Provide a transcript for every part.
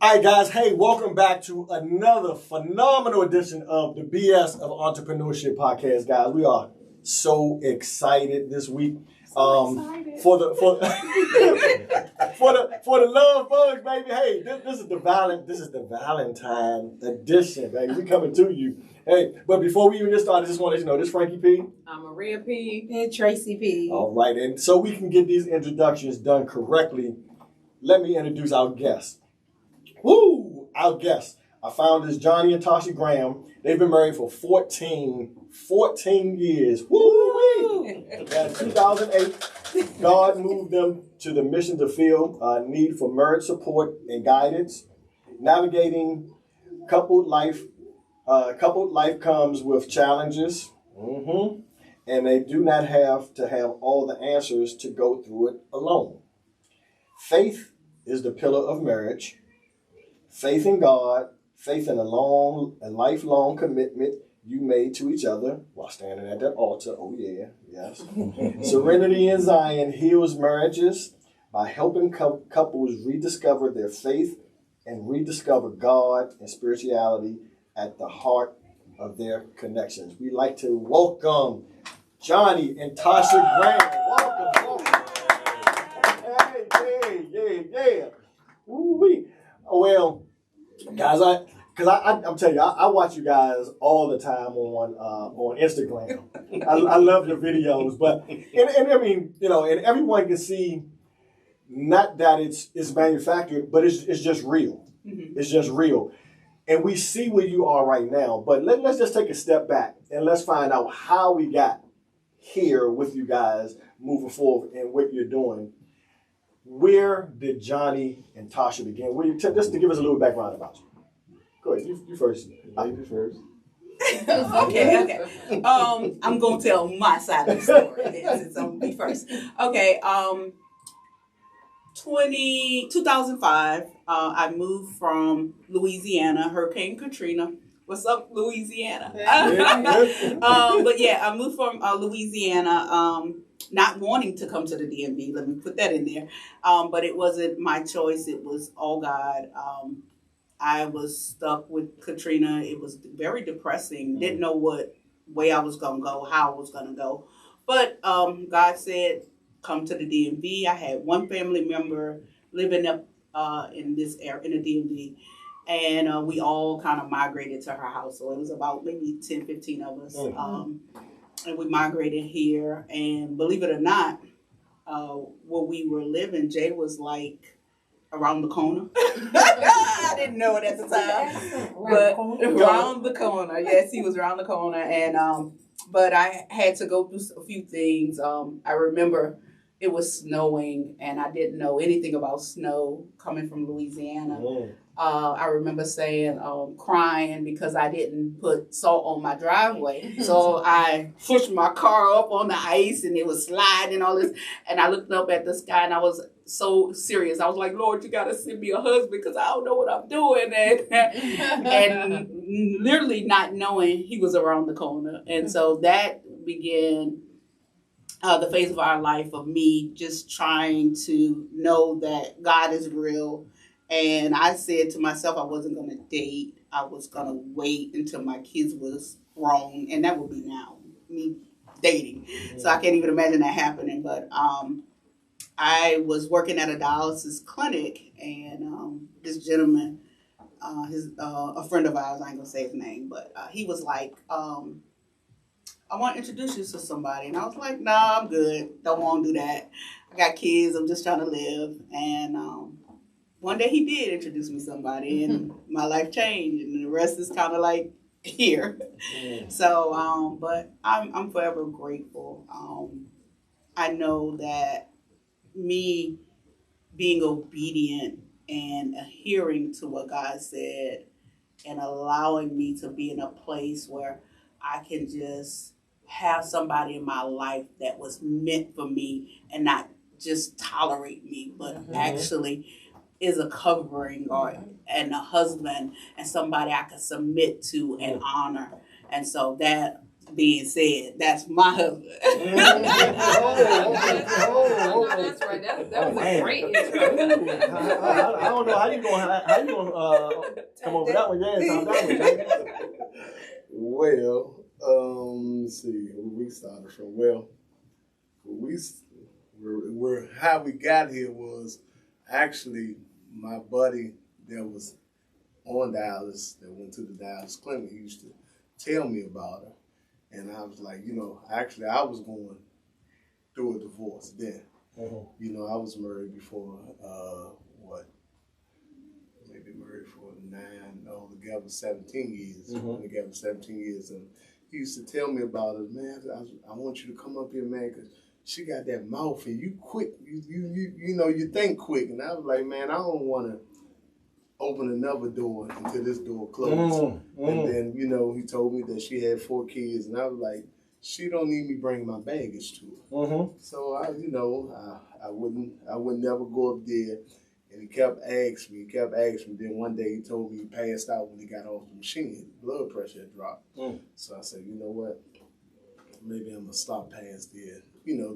All right, guys. Hey, welcome back to another phenomenal edition of the BS of Entrepreneurship podcast, guys. We are so excited this week. For the for the love bugs, baby. Hey, this is the Valentine edition, baby. We coming to you. Hey, but before we even get started, I just want to let you know this is Frankie P. I'm Maria P. And Tracy P. All right, and so we can get these introductions done correctly, let me introduce our guest. Woo! Our guest. Our founders, Johnnie and Tasha Graham. They've been married for 14 years. Woo! In 2008, God moved them to the mission to fill need for marriage support and guidance. Navigating coupled life comes with challenges. And they do not have to have all the answers to go through it alone. Faith is the pillar of marriage. Faith in God, faith in a lifelong commitment you made to each other while standing at that altar. Oh yeah, yes. Serenity in Zion heals marriages by helping couples rediscover their faith and rediscover God and spirituality at the heart of their connections. We'd like to welcome Johnnie and Tasha Graham. Welcome. Hey. Woo-wee. Well, guys, I'm telling you, I watch you guys all the time on Instagram. I love your videos, but and I mean, and everyone can see not that it's manufactured, but it's just real. Mm-hmm. It's just real, and we see where you are right now. But let's just take a step back and let's find out how we got here with you guys moving forward and what you're doing. Where did Johnnie and Tasha begin? Just to give us a little background about you. Go ahead, you first. You first. Okay. I'm going to tell my side of the story since I'm me first. Okay, 2005, I moved from Louisiana, Hurricane Katrina. What's up, Louisiana? But yeah, I moved from Louisiana, not wanting to come to the DMV. Let me put that in there. But it wasn't my choice. It was all God. I was stuck with Katrina. It was very depressing. Didn't know what way I was going to go, how I was going to go. But God said, come to the DMV. I had one family member living up in this area, in the DMV. And we all kind of migrated to her house. So it was about maybe 10, 15 of us. And we migrated here. And believe it or not, where we were living, Jay was like around the corner. I didn't know it at the time. Around the corner. Yes, he was around the corner. And but I had to go through a few things. I remember it was snowing, and I didn't know anything about snow coming from Louisiana. I remember crying because I didn't put salt on my driveway. So I pushed my car up on the ice and it was sliding and all this. And I looked up at the sky and I was so serious. I was like, Lord, you got to send me a husband because I don't know what I'm doing. And literally not knowing he was around the corner. And so that began the phase of our life of me just trying to know that God is real. And I said to myself, I wasn't going to date. I was going to wait until my kids was grown. And that would be now, me dating. Mm-hmm. So I can't even imagine that happening. But I was working at a dialysis clinic. And this gentleman, a friend of ours, I ain't going to say his name, but he was like, I want to introduce you to somebody. And I was like, nah, I'm good. Don't want to do that. I got kids. I'm just trying to live. And one day he did introduce me to somebody, and my life changed, and the rest is kind of like here. So, but I'm forever grateful. I know that me being obedient and adhering to what God said and allowing me to be in a place where I can just have somebody in my life that was meant for me and not just tolerate me, but actually is a covering and a husband and somebody I can submit to and honor. And so that being said, that's my husband. That's right. That was a great intro. I don't know how you gonna come over that one. Yeah, sound that one. Well, let's see where we started from. Well, we're how we got here was actually my buddy that was on dialysis, that went to the dialysis clinic. He used to tell me about her. And I was like, actually I was going through a divorce then. Mm-hmm. I was married before, maybe married for together 17 years. Mm-hmm. Together 17 years. And he used to tell me about her, man, I want you to come up here, man, because she got that mouth and you quick, you think quick. And I was like, man, I don't want to open another door until this door closed. And then, he told me that she had 4 kids, and I was like, she don't need me bring my baggage to her. So I would never go up there. And he kept asking me. Then one day he told me he passed out when he got off the machine. His blood pressure had dropped. So I said, you know what? Maybe I'm gonna stop past there,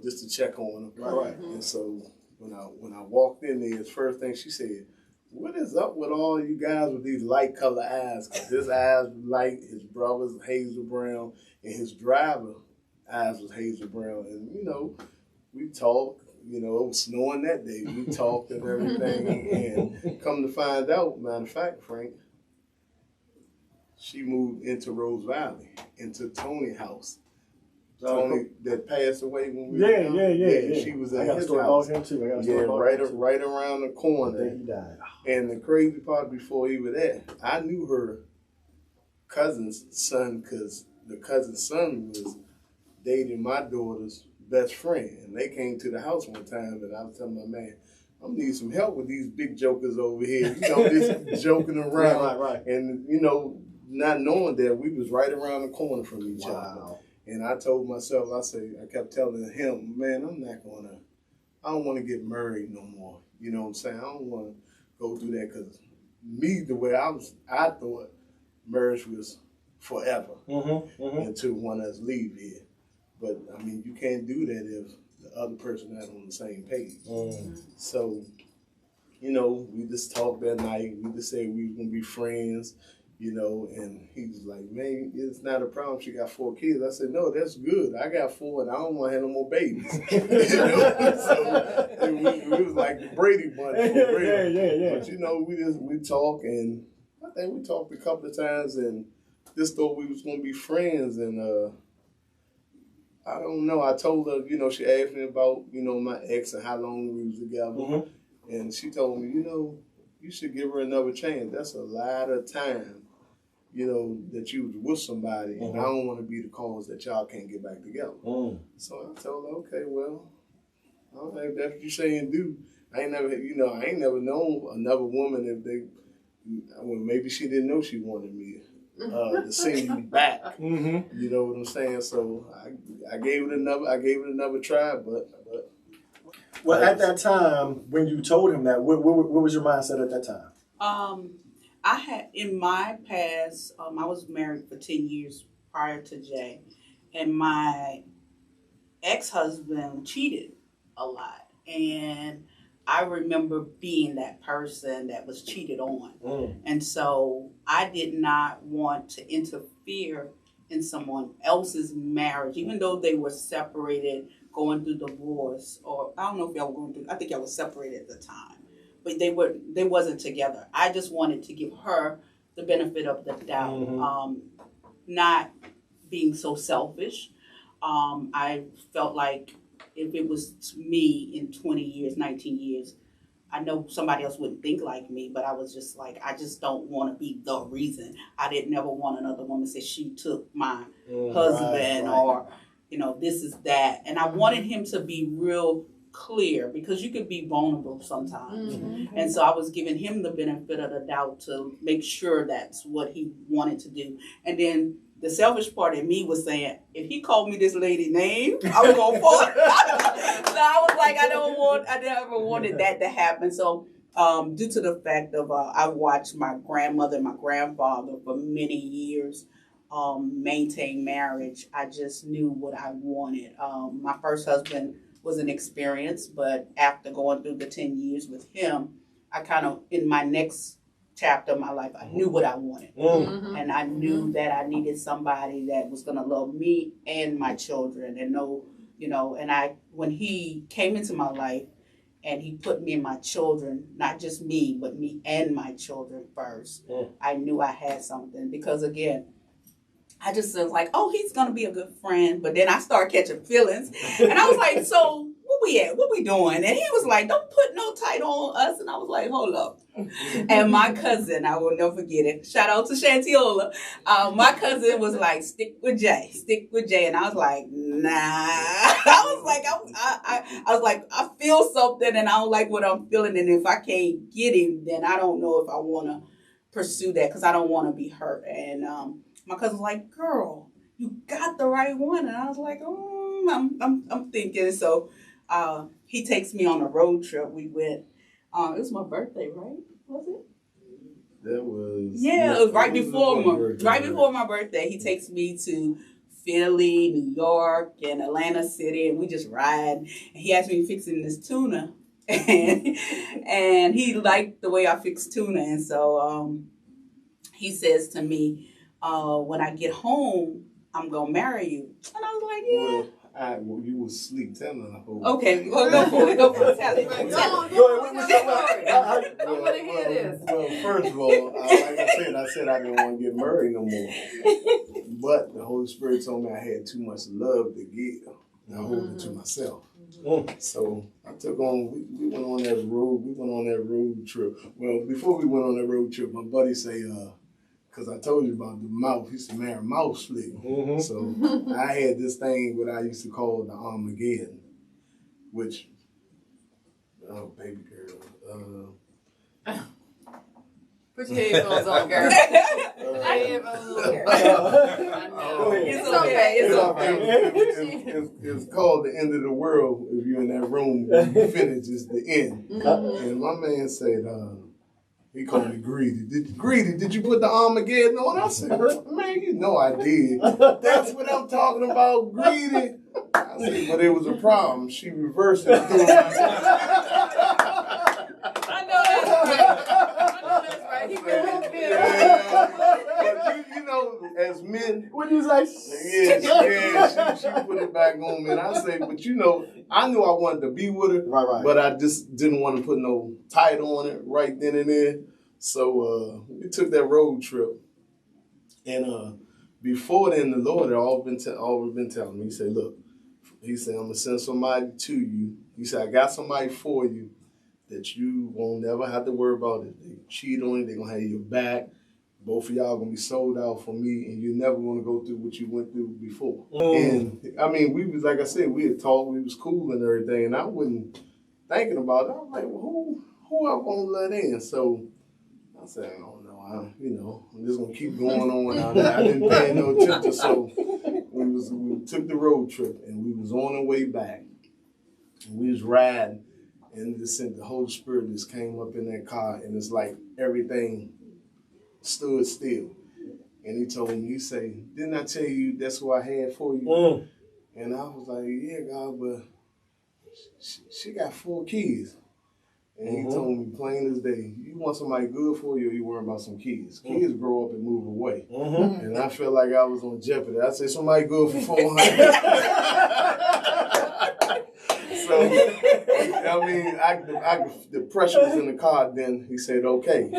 just to check on him. Right. And so when I walked in there, the first thing she said, what is up with all you guys with these light color eyes? Because his eyes were light, his brother's hazel brown, and his driver eyes was hazel brown. And, we talked, it was snowing that day. We talked and everything. And come to find out, matter of fact, Frank, she moved into Rose Valley, into Tony's house. Tony that passed away when we were young. Yeah. She was at his house. Him too. Right around the corner. Then he died. And the crazy part, before he was there, I knew her cousin's son, because the cousin's son was dating my daughter's best friend. And they came to the house one time, and I was telling my man, I'm gonna need some help with these big jokers over here. Just joking around. Right. And not knowing that we was right around the corner from each other. And I told myself, I kept telling him, man, I don't want to get married no more. You know what I'm saying? I don't want to go through that, because me, the way I thought marriage was forever until one of us leave here. But, you can't do that if the other person not on the same page. So, we just talked that night. We just said we were going to be friends. And he was like, man, it's not a problem. She got 4 kids. I said, no, that's good. I got 4, and I don't want to have no more babies. So we was like the Brady Bunch. Yeah. But we talk, and I think we talked a couple of times, and just thought we was going to be friends. And I don't know. I told her, she asked me about, my ex and how long we was together, and she told me, you should give her another chance. That's a lot of time, that you was with somebody, and I don't want to be the cause that y'all can't get back together. So I told her, okay, well, all right, if that's what you're saying, do. I ain't never known another woman maybe she didn't know she wanted me to send you back. You know what I'm saying? So I gave it another try, but. Well, at that time, when you told him that, what was your mindset at that time? I had, in my past, I was married for 10 years prior to Jay, and my ex-husband cheated a lot. And I remember being that person that was cheated on. And so I did not want to interfere in someone else's marriage, even though they were separated, going through divorce, or I don't know if y'all were going through, I think y'all was separated at the time, but they wasn't together. I just wanted to give her the benefit of the doubt, not being so selfish. I felt like if it was me in 20 years, 19 years, I know somebody else wouldn't think like me, but I was just like, I just don't want to be the reason. I didn't never want another woman to say she took my husband, or this is that. And I wanted him to be real clear, because you could be vulnerable sometimes. And so I was giving him the benefit of the doubt to make sure that's what he wanted to do. And then the selfish part in me was saying, if he called me this lady name, I would go for it. So I was like, I never wanted that to happen. So due to the fact of I watched my grandmother and my grandfather for many years maintain marriage. I just knew what I wanted. My first husband was an experience, but after going through the 10 years with him, I kind of, in my next chapter of my life, I knew what I wanted. And I knew that I needed somebody that was going to love me and my children and know, and when he came into my life and he put me and my children, not just me, but me and my children first, I knew I had something because, again, I just was like, oh, he's going to be a good friend. But then I started catching feelings. And I was like, so what we at? What we doing? And he was like, don't put no title on us. And I was like, hold up. And my cousin, I will never forget it. Shout out to Shantiola. My cousin was like, stick with Jay. And I was like, nah. I was like, I feel something and I don't like what I'm feeling. And if I can't get him, then I don't know if I want to pursue that because I don't want to be hurt. And my cousin was like, girl, you got the right one. And I was like, I'm thinking. So he takes me on a road trip. We went. It was my birthday, right? Was it? That was. Yeah, it was right before my birthday. He takes me to Philly, New York, and Atlanta City, and we just ride. And he asked me to fix him this tuna, and he liked the way I fix tuna, and so he says to me, when I get home, I'm gonna marry you. And I was like, yeah. Well, you was asleep telling the whole. Okay, well, go for it. Tell it. I want to hear this. Well, first of all, like I said I didn't want to get married no more. But the Holy Spirit told me I had too much love to give. And I hold it to myself. So I took on. We went on that road. We went on that road trip. Well, before we went on that road trip, my buddy say, because I told you about the mouth. He said, man, mouth slick. So I had this thing what I used to call the Armageddon, which, oh, baby girl. Put your headphones on, girl. It's called the end of the world. If you're in that room, when you finish, it's the end. And my man said, he called me greedy. Did you put the Armageddon on? I said, man, you know I did. That's what I'm talking about, greedy. I said, but it was a problem. She reversed it. I know that's right. He But you know, as men, When you was like, she put it back on me. And I say, but you know, I knew I wanted to be with her, right. but I just didn't want to put no title on it right then and there. So we took that road trip. And before then, the Lord had always been telling me, he said, look, he said, I'm going to send somebody to you. He said, I got somebody for you that you won't never have to worry about. If they cheat on you, they're going to have your back. Both of y'all going to be sold out for me, and you're never going to go through what you went through before. And, I mean, we was, like I said, we had talked, we was cool and everything, and I wasn't thinking about it. I was like, well, who I want to let in? So I said, I don't know. I'm just going to keep going on. I didn't pay no attention. So we took the road trip, and we was on the way back. And we was riding, and the Holy Spirit just came up in that car, and it's like everything stood still. And he told me, he said, didn't I tell you that's what I had for you? And I was like, yeah, God, but she got 4 kids. And he told me plain as day, you want somebody good for you or you worry about some kids? Kids grow up and move away. And I felt like I was on Jeopardy. I said, somebody good for 400. So, I mean, the pressure was in the car. Then he said, okay,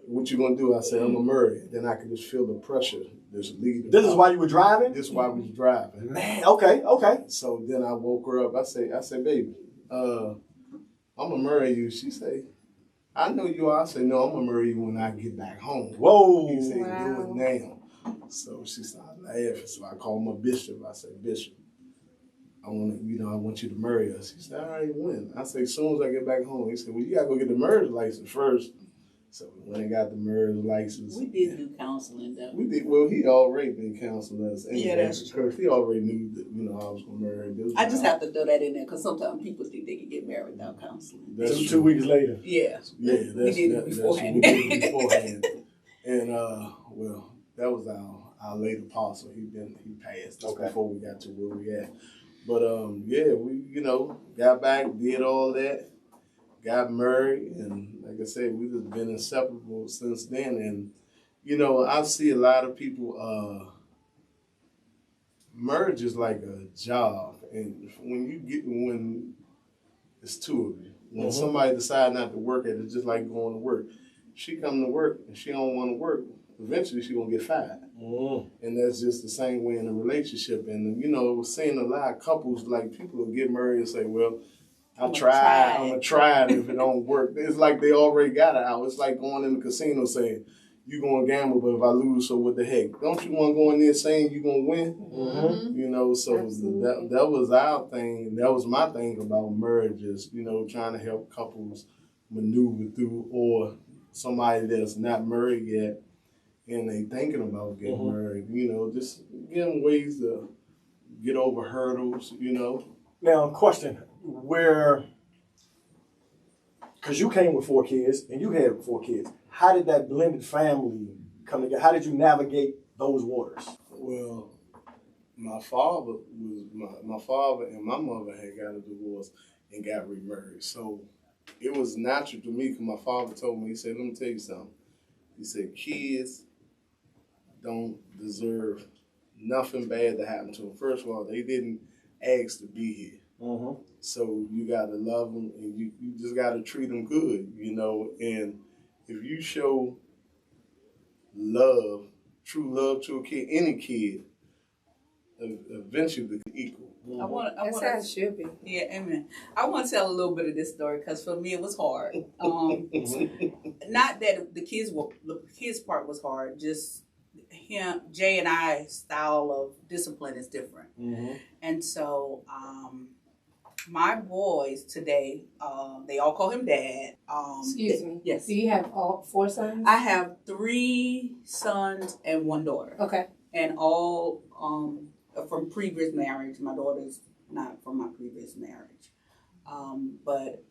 what you gonna do? I said, I'm gonna marry. Then I could just feel the pressure just leaving. This is why you were driving? This is why we was driving. Man, okay. So then I woke her up. I said, baby, I'm gonna marry you. She said, I know you are. I said, no, I'm gonna marry you when I get back home. Whoa. He said, do it now. So she started laughing. So I called my bishop. I said, Bishop, I want you to marry us. He said, all right, when? I said, as soon as I get back home. He said, well, you gotta go get the marriage license first. So we went and got the marriage license. We did do counseling though. We did. Well, he already been counseling us. Yeah, that's true. He already knew that, I was gonna marry this guy. I just have to throw that in there because sometimes people think they can get married without counseling. That's Two weeks later. Yeah. Yeah, we did it beforehand. We did it beforehand. And well, that was our late apostle. He passed. That's Okay. before we got to where we at. But yeah, we got back, did all that, got married, and like I said, we just been inseparable since then. And I see a lot of people. Marriage is like a job, and when it's two of you, when somebody decide not to work at it, it's just like going to work. She come to work and she don't want to work. Eventually, she gonna get fired, and that's just the same way in a relationship. And we're seeing a lot of couples, like people will get married and say, "Well, I'm gonna try it. If it don't work," it's like they already got it out. It's like going in the casino saying, "You gonna gamble, but if I lose, so what the heck?" Don't you want to go in there saying you gonna win? So that was our thing. That was my thing about marriages. Trying to help couples maneuver through, or somebody that's not married yet and they thinking about getting married. Just give them ways to get over hurdles. Now, question: because you came with 4 kids and you had 4 kids, how did that blended family come together? How did you navigate those waters? Well, my father and my mother had got a divorce and got remarried. So it was natural to me because my father told me, he said, "Let me tell you something." He said, "Kids don't deserve nothing bad to happen to them. First of all, they didn't ask to be here. So you got to love them, and you just got to treat them good, And if you show love, true love to a kid, any kid, eventually they can equal." That's how it should be. Yeah, amen. I want to tell a little bit of this story because for me it was hard. Not that the kids part was hard, just Jay and I's style of discipline is different. And so my boys today, they all call him Dad. Excuse me. Yes. Do you have all 4 sons? I have 3 sons and 1 daughter. Okay. And all from previous marriage. My daughter's not from my previous marriage. But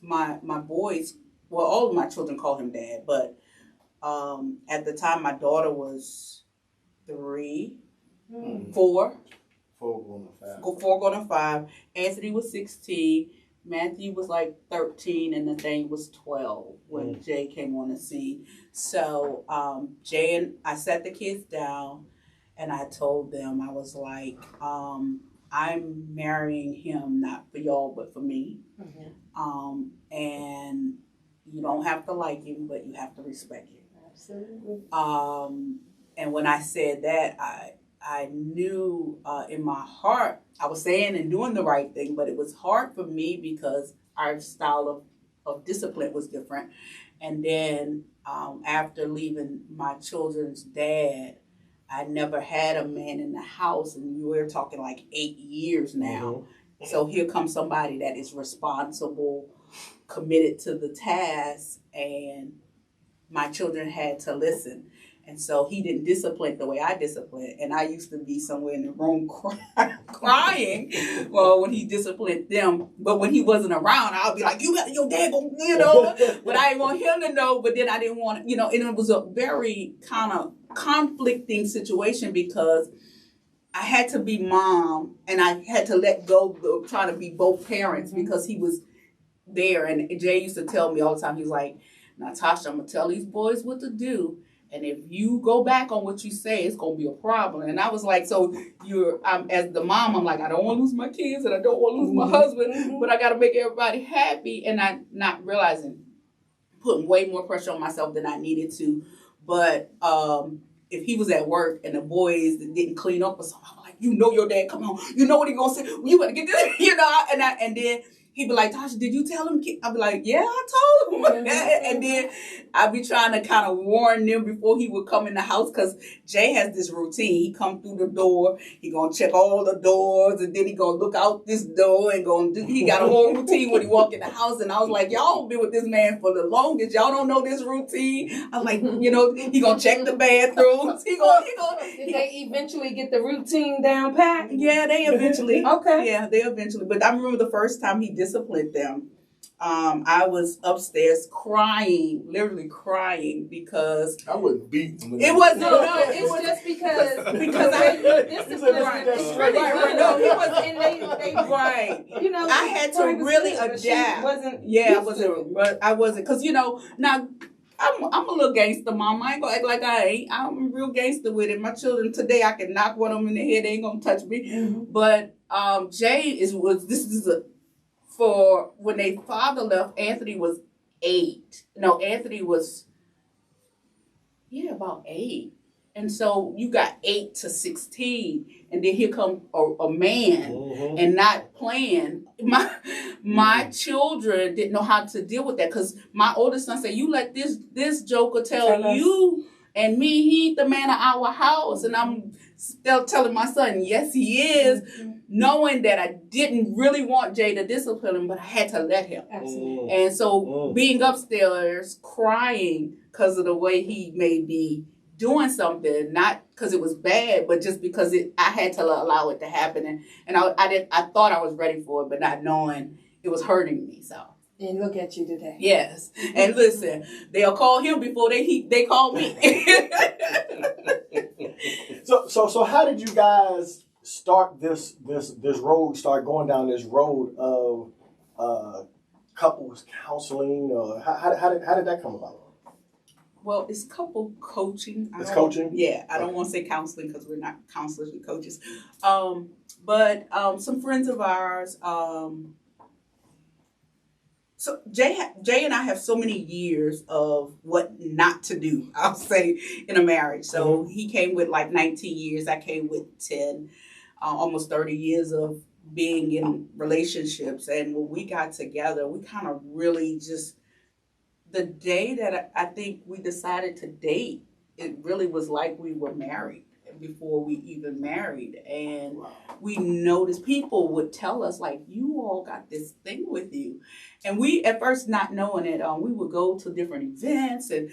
my boys, well, all of my children call him Dad, but at the time my daughter was 3, 4. 4 going to 5. 4 going to 5. Anthony was 16. Matthew was like 13, and Nathaniel was 12 when Jay came on the scene. So Jay and I sat the kids down, and I told them, I was like, I'm marrying him not for y'all, but for me. And you don't have to like him, but you have to respect him. Absolutely. And when I said that, I knew in my heart, I was saying and doing the right thing, but it was hard for me because our style of discipline was different. And then after leaving my children's dad, I never had a man in the house, and we're talking like 8 years now. So here comes somebody that is responsible, committed to the task, and my children had to listen. And so he didn't discipline the way I discipline. And I used to be somewhere in the room crying when he disciplined them. But when he wasn't around, I'll be like, your dad go, But I didn't want him to know. But then I didn't want, and it was a very kind of conflicting situation because I had to be mom and I had to let go of trying to be both parents because he was there. And Jay used to tell me all the time, he was like, "Now, Tasha, I'm going to tell these boys what to do. And if you go back on what you say, it's going to be a problem." And I was like, so as the mom, I'm like, I don't want to lose my kids and I don't want to lose my husband, but I got to make everybody happy. And I'm not realizing, putting way more pressure on myself than I needed to. But if he was at work and the boys didn't clean up or something, I'm like, your dad come home. You know what he going to say? You better get this, and then he'd be like, "Tasha, did you tell him?" I'd be like, "Yeah, I told him." And then I'd be trying to kind of warn them before he would come in the house because Jay has this routine. He come through the door, he gonna check all the doors, and then he gonna look out this door and he got a whole routine when he walk in the house. And I was like, y'all been with this man for the longest. Y'all don't know this routine. I'm like, he gonna check the bathrooms. Did they eventually get the routine down pat? Yeah, they eventually. Okay. Yeah, they eventually. But I remember the first time he disciplined them. I was upstairs crying, literally crying because I wouldn't beat them. it was No, it's just because because discipline right. No, he was and they right. You know, I had to really adapt. I wasn't because now. I'm a little gangster mom. I ain't gonna act like I ain't. I'm real gangster with it. My children today, I can knock one of them in the head. They ain't gonna touch me. Mm-hmm. But Jay for when their father left. Anthony was 8. No, Anthony was about 8. And so you got 8 to 16, and then here come a man, and not playing. My children didn't know how to deal with that because my oldest son said, "You let this joker tell you and me he the man of our house," and I'm still telling my son, "Yes, he is," knowing that I didn't really want Jay to discipline him, but I had to let him. Absolutely. And so being upstairs crying because of the way he may be doing something, not because it was bad, but just because I had to allow it to happen, and I thought I was ready for it, but not knowing it was hurting me. So. And look at you today. Yes, and listen, they'll call him before they call me. So how did you guys start this road? Start going down this road of couples counseling, or how did that come about? Well, it's couple coaching. It's coaching? Yeah, I don't want to say counseling because we're not counselors and coaches. But some friends of ours, so Jay and I have so many years of what not to do, I'll say, in a marriage. So he came with like 19 years. I came with 10, almost 30 years of being in relationships. And when we got together, we kind of really just, the day that I think we decided to date, it really was like we were married before we even married. And we noticed people would tell us, like, you all got this thing with you. And we, at first not knowing it, we would go to different events and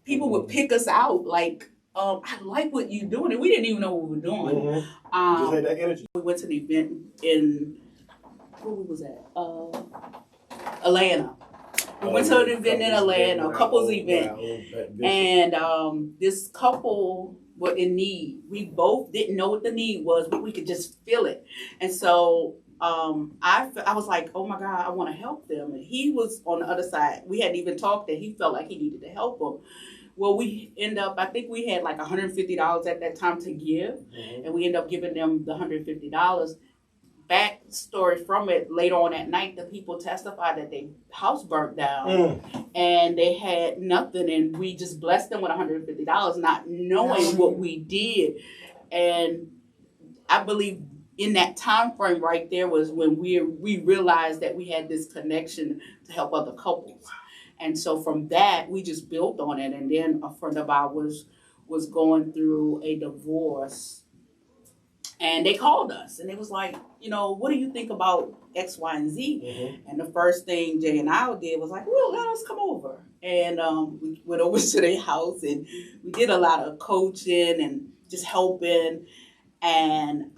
people would pick us out, like, I like what you're doing. And we didn't even know what we were doing. Just had that energy. We went to an event in, where was that? Atlanta. We went to an event in Atlanta, a couples event, and this couple were in need. We both didn't know what the need was, but we could just feel it. And so I was like, oh my God, I want to help them. And he was on the other side. We hadn't even talked that he felt like he needed to help them. Well, we end up, I think we had like $150 at that time to give, and we end up giving them the $150. Backstory from it, later on at night, the people testified that their house burnt down and they had nothing, and we just blessed them with $150, not knowing what we did. And I believe in that time frame right there was when we realized that we had this connection to help other couples. And so from that, we just built on it. And then a friend of ours was going through a divorce. And they called us and it was like, what do you think about X, Y, and Z? And the first thing Jay and I did was like, well, let us come over. And we went over to their house and we did a lot of coaching and just helping. And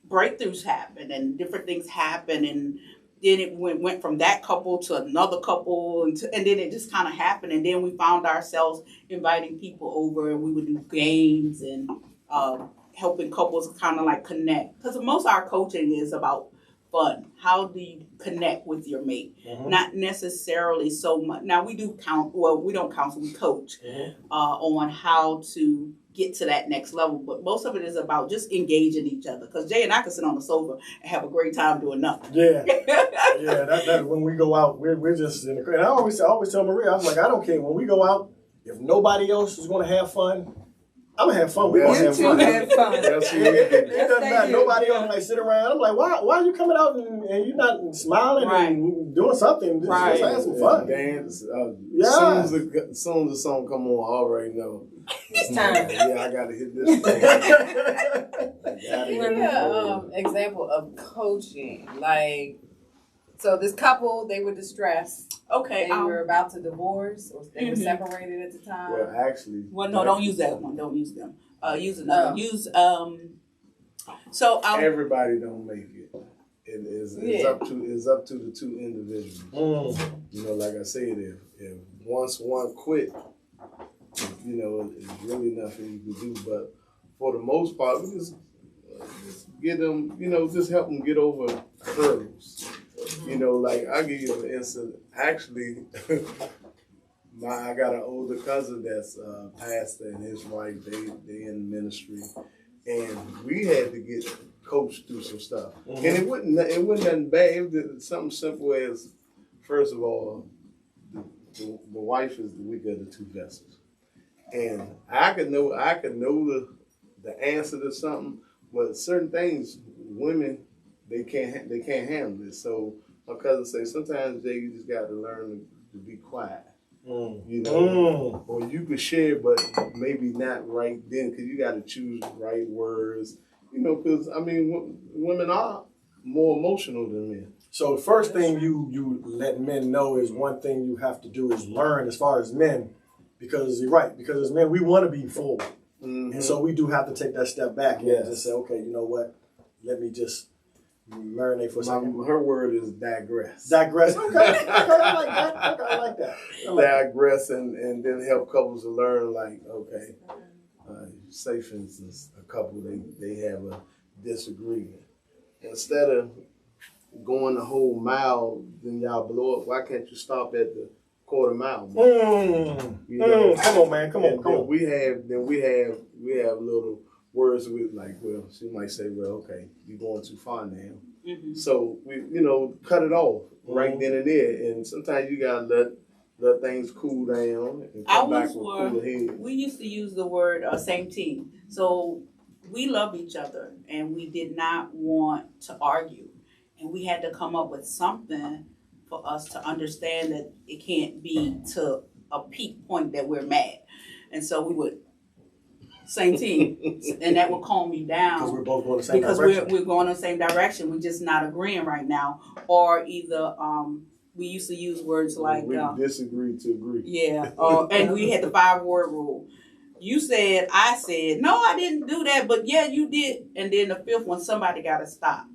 breakthroughs happened and different things happened. And then it went from that couple to another couple. And then it just kind of happened. And then we found ourselves inviting people over, and we would do games and helping couples kind of like connect, because most of our coaching is about fun. How do you connect with your mate? Not necessarily so much. Now we do we don't counsel, we coach on how to get to that next level, but most of it is about just engaging each other, because Jay and I can sit on the sofa and have a great time doing nothing. That when we go out, we're just in the crowd. I always tell Maria, I'm like, I don't care when we go out, if nobody else is going to have fun, I'm gonna have fun. We're gonna have fun. Have fun. It doesn't matter. Nobody else like sit around. I'm like, why are you coming out and you're not smiling and doing something? Just have some fun. Dance. As soon as the song come on, I already know it's time. I gotta hit this thing. Example of coaching, like, so this couple, they were distressed. Okay. They were about to divorce, or they were separated at the time. Well, actually. Well, no, don't use that one. Don't use them. Use another. Use So everybody don't make it. it's up to the two individuals. You know, like I said, if once one quit, you know, it's really nothing you can do. But for the most part, we just get them, you know, just help them get over hurdles. You know, like I'll give you an instance. Actually, I got an older cousin that's a pastor, and his wife, they in ministry, and we had to get coached through some stuff. And it wasn't nothing bad. It was something simple as, first of all, the wife is the weaker of the two vessels, and I could know the answer to something, but certain things women they can't handle it. So my cousin says sometimes Jay, you just got to learn to be quiet. You know, or you could share, but maybe not right then, because you got to choose the right words. You know, because I mean, women are more emotional than men. So the first thing you let men know is one thing you have to do is learn as far as men, because you're right. Because as men, we want to be forward, and so we do have to take that step back and just say, okay, you know what? Let me just marinate for a second. Her word is digress. Digress. Okay, I like that. I like that. Digress and then help couples to learn, like, okay, say for instance, a couple they have a disagreement. Instead of going the whole mile, then y'all blow up. Why can't you stop at the quarter mile? You know? Come on, man. Come on. We have little words with, like, well, she might say, well, okay, you're going too far now. So we, you know, cut it off right then and there. And sometimes you gotta let things cool down and come back with cooler head. We used to use the word same team. So we love each other, and we did not want to argue, and we had to come up with something for us to understand that it can't be to a peak point that we're mad. And so we would same team, and that will calm me down. Because we're both going the same direction. Because we're going in the same direction. We're just not agreeing right now. Or either we used to use words like we disagree to agree. Yeah. And we had the 5-word rule. You said, I said, no, I didn't do that, but yeah, you did. And then the 5th one, somebody got to stop.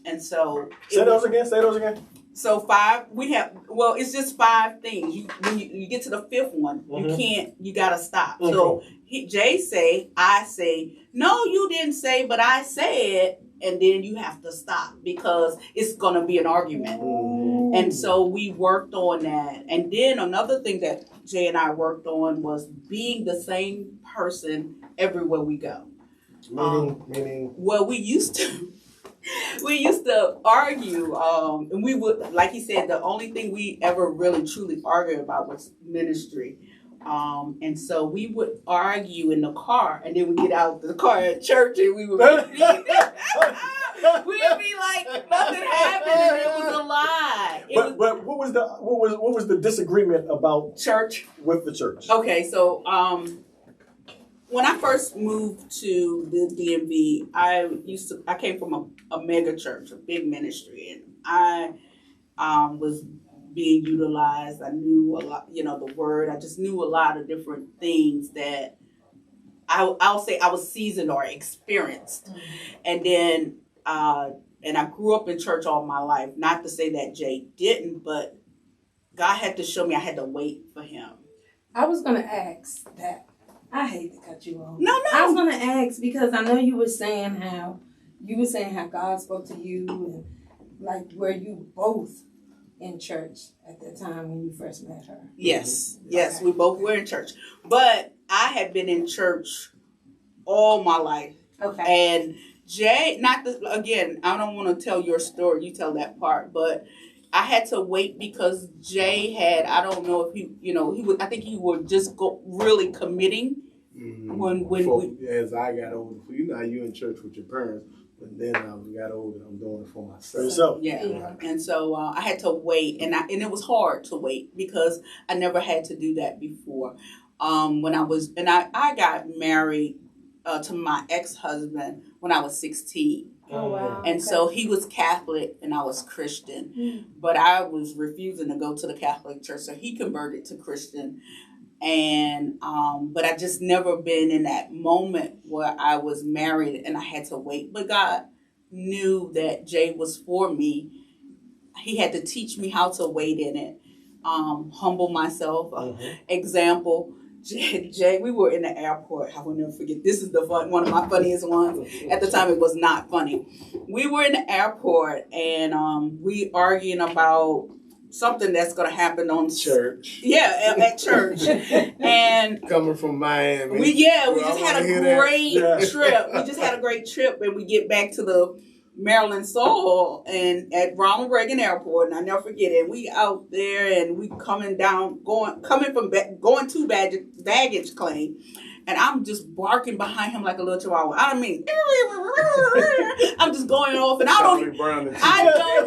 And so say those again. So 5, it's just 5 things. When you get to the 5th one, you gotta stop. So Jay say, I say, no, you didn't say, but I said, and then you have to stop because it's gonna be an argument. And so we worked on that. And then another thing that Jay and I worked on was being the same person everywhere we go. Meaning? Well, we used to argue, and we would, like he said, the only thing we ever really truly argued about was ministry. And so we would argue in the car, and then we get out the car at church, and we would be like nothing happened, and it was a lie. But what was the disagreement about church with the church? Okay, so when I first moved to the DMV, I came from a mega church, a big ministry, and I was being utilized. I knew a lot, the word. I just knew a lot of different things that I'll say I was seasoned or experienced. And then, and I grew up in church all my life. Not to say that Jay didn't, but God had to show me I had to wait for him. I was going to ask that. I hate to cut you off. No. I was going to ask because I know you were saying how God spoke to you and like were you both in church at that time when you first met her? Yes, we both were in church. But I had been in church all my life. Okay. And Jay, again, I don't want to tell your story, you tell that part, but I had to wait because Jay had, I don't know if I think he was just really committing as I got older. You know how you in church with your parents, but then I got older, I'm doing it for myself. So yeah. And so I had to wait, and it was hard to wait because I never had to do that before. I got married to my ex-husband when I was 16. Oh, wow. And so he was Catholic and I was Christian, but I was refusing to go to the Catholic church, so he converted to Christian. And but I just never been in that moment where I was married and I had to wait. But God knew that Jay was for me, he had to teach me how to wait in it, humble myself. Example, Jay, we were in the airport. I will never forget. This is one of my funniest ones. At the time, it was not funny. We were in the airport and we arguing about something that's going to happen on church. Yeah, at church. And coming from Miami. We just had a great trip. We just had a great trip, and we get back to the Maryland soil and at Ronald Reagan Airport, and I never forget it. We out there and we going to baggage claim, and I'm just barking behind him like a little chihuahua. I mean, I'm just going off, and I don't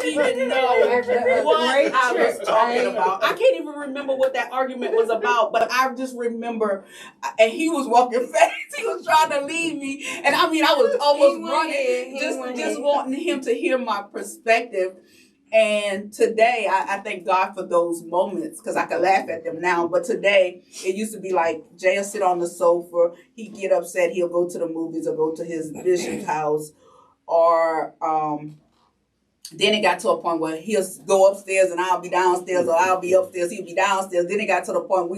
even know what I was talking about. I can't even remember what that argument was about, but I just remember, and he was walking fast. He was trying to leave me, and I mean, I was almost running, just wanting him to hear my perspective. And today, I thank God for those moments because I can laugh at them now. But today, it used to be like Jay will sit on the sofa, he'd get upset, he'll go to the movies or go to his bishop's house, or then it got to a point where he'll go upstairs and I'll be downstairs, or I'll be upstairs, he'll be downstairs. Then it got to the point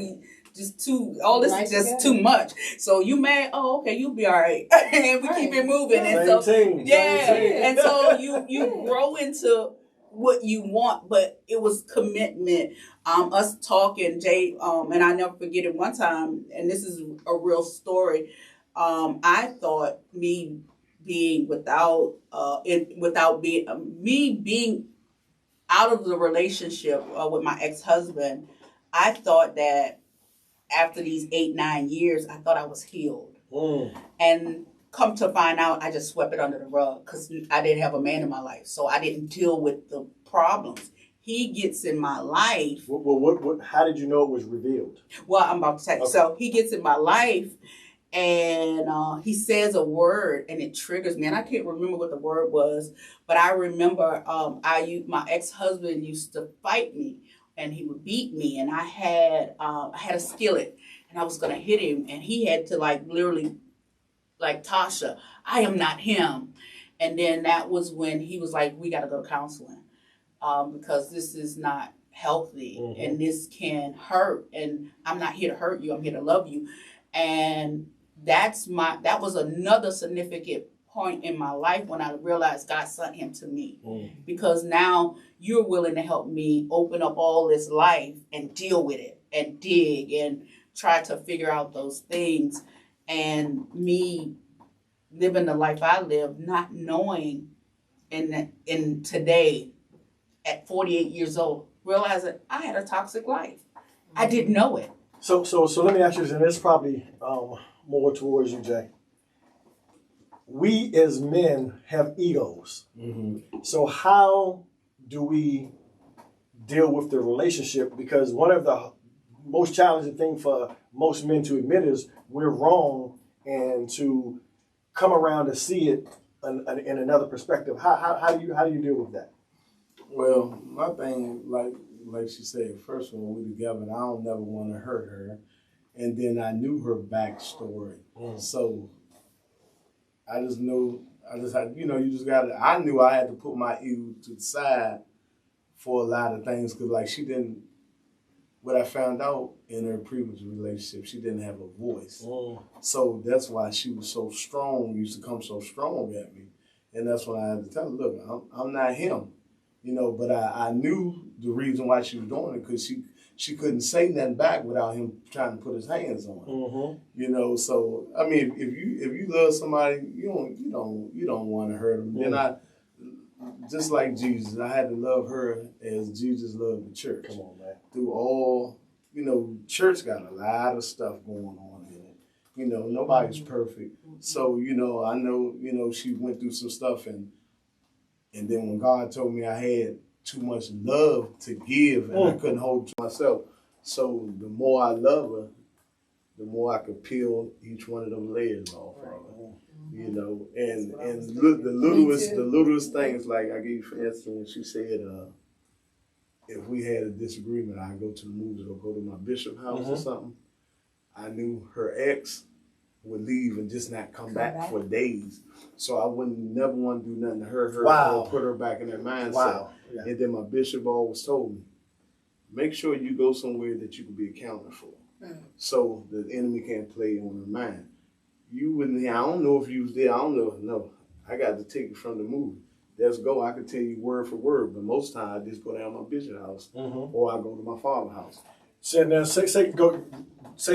this is just too much. So you mad? Oh, okay, you'll be all right. And we keep it moving. And and so you grow into what you want, but it was commitment. Us talking, Jay, and I never forget it one time, and this is a real story. I thought me being being out of the relationship with my ex-husband, I thought that after these 8-9 years, I thought I was healed. And come to find out, I just swept it under the rug because I didn't have a man in my life. So I didn't deal with the problems. He gets in my life. How did you know it was revealed? Well, I'm about to tell you. Okay. So he gets in my life and he says a word and it triggers me. And I can't remember what the word was, but I remember my ex-husband used to fight me and he would beat me. And I had a skillet and I was going to hit him. And he had to literally, Tasha, I am not him. And then that was when he was like, we got to go to counseling because this is not healthy and this can hurt. And I'm not here to hurt you. I'm here to love you. And that was another significant point in my life when I realized God sent him to me because now you're willing to help me open up all this life and deal with it and dig and try to figure out those things. And me living the life I live, not knowing in today at 48 years old, realizing I had a toxic life. I didn't know it. So let me ask you this, and it's probably more towards you, Jay. We as men have egos. So how do we deal with the relationship? Because one of the most challenging things for most men to admit is we're wrong, and to come around to see it in another perspective. How do you deal with that? Well, my thing, like she said, first of all, we together, and I don't never want to hurt her. And then I knew her backstory. So I just knew, I knew I had to put my ego to the side for a lot of things because what I found out in her previous relationship, she didn't have a voice. So that's why she was so strong, used to come so strong at me. And that's when I had to tell her, look, I'm not him. But I knew the reason why she was doing it because she couldn't say nothing back without him trying to put his hands on her. So I mean, if you love somebody, you don't want to hurt them. Then I, just like Jesus, I had to love her as Jesus loved the church. Come on, man. Through all, church got a lot of stuff going on in it. Nobody's perfect. So I know she went through some stuff and then when God told me I had too much love to give and I couldn't hold it to myself. So the more I love her, the more I could peel each one of them layers off of her. And the littlest things, like I gave you for instance when she said, if we had a disagreement, I'd go to the movies or go to my bishop house or something. I knew her ex would leave and just not come back for days. So I wouldn't never want to do nothing to hurt her Wow. or put her back in that mindset. Wow. Yeah. And then my bishop always told me, make sure you go somewhere that you can be accounted for. So the enemy can't play on her mind. You wouldn't, I don't know if you was there, I don't know. No, I got the ticket from the movie. Let's go, I could tell you word for word, but most times I just go down to my bishop's house or I go to my father's house. So now say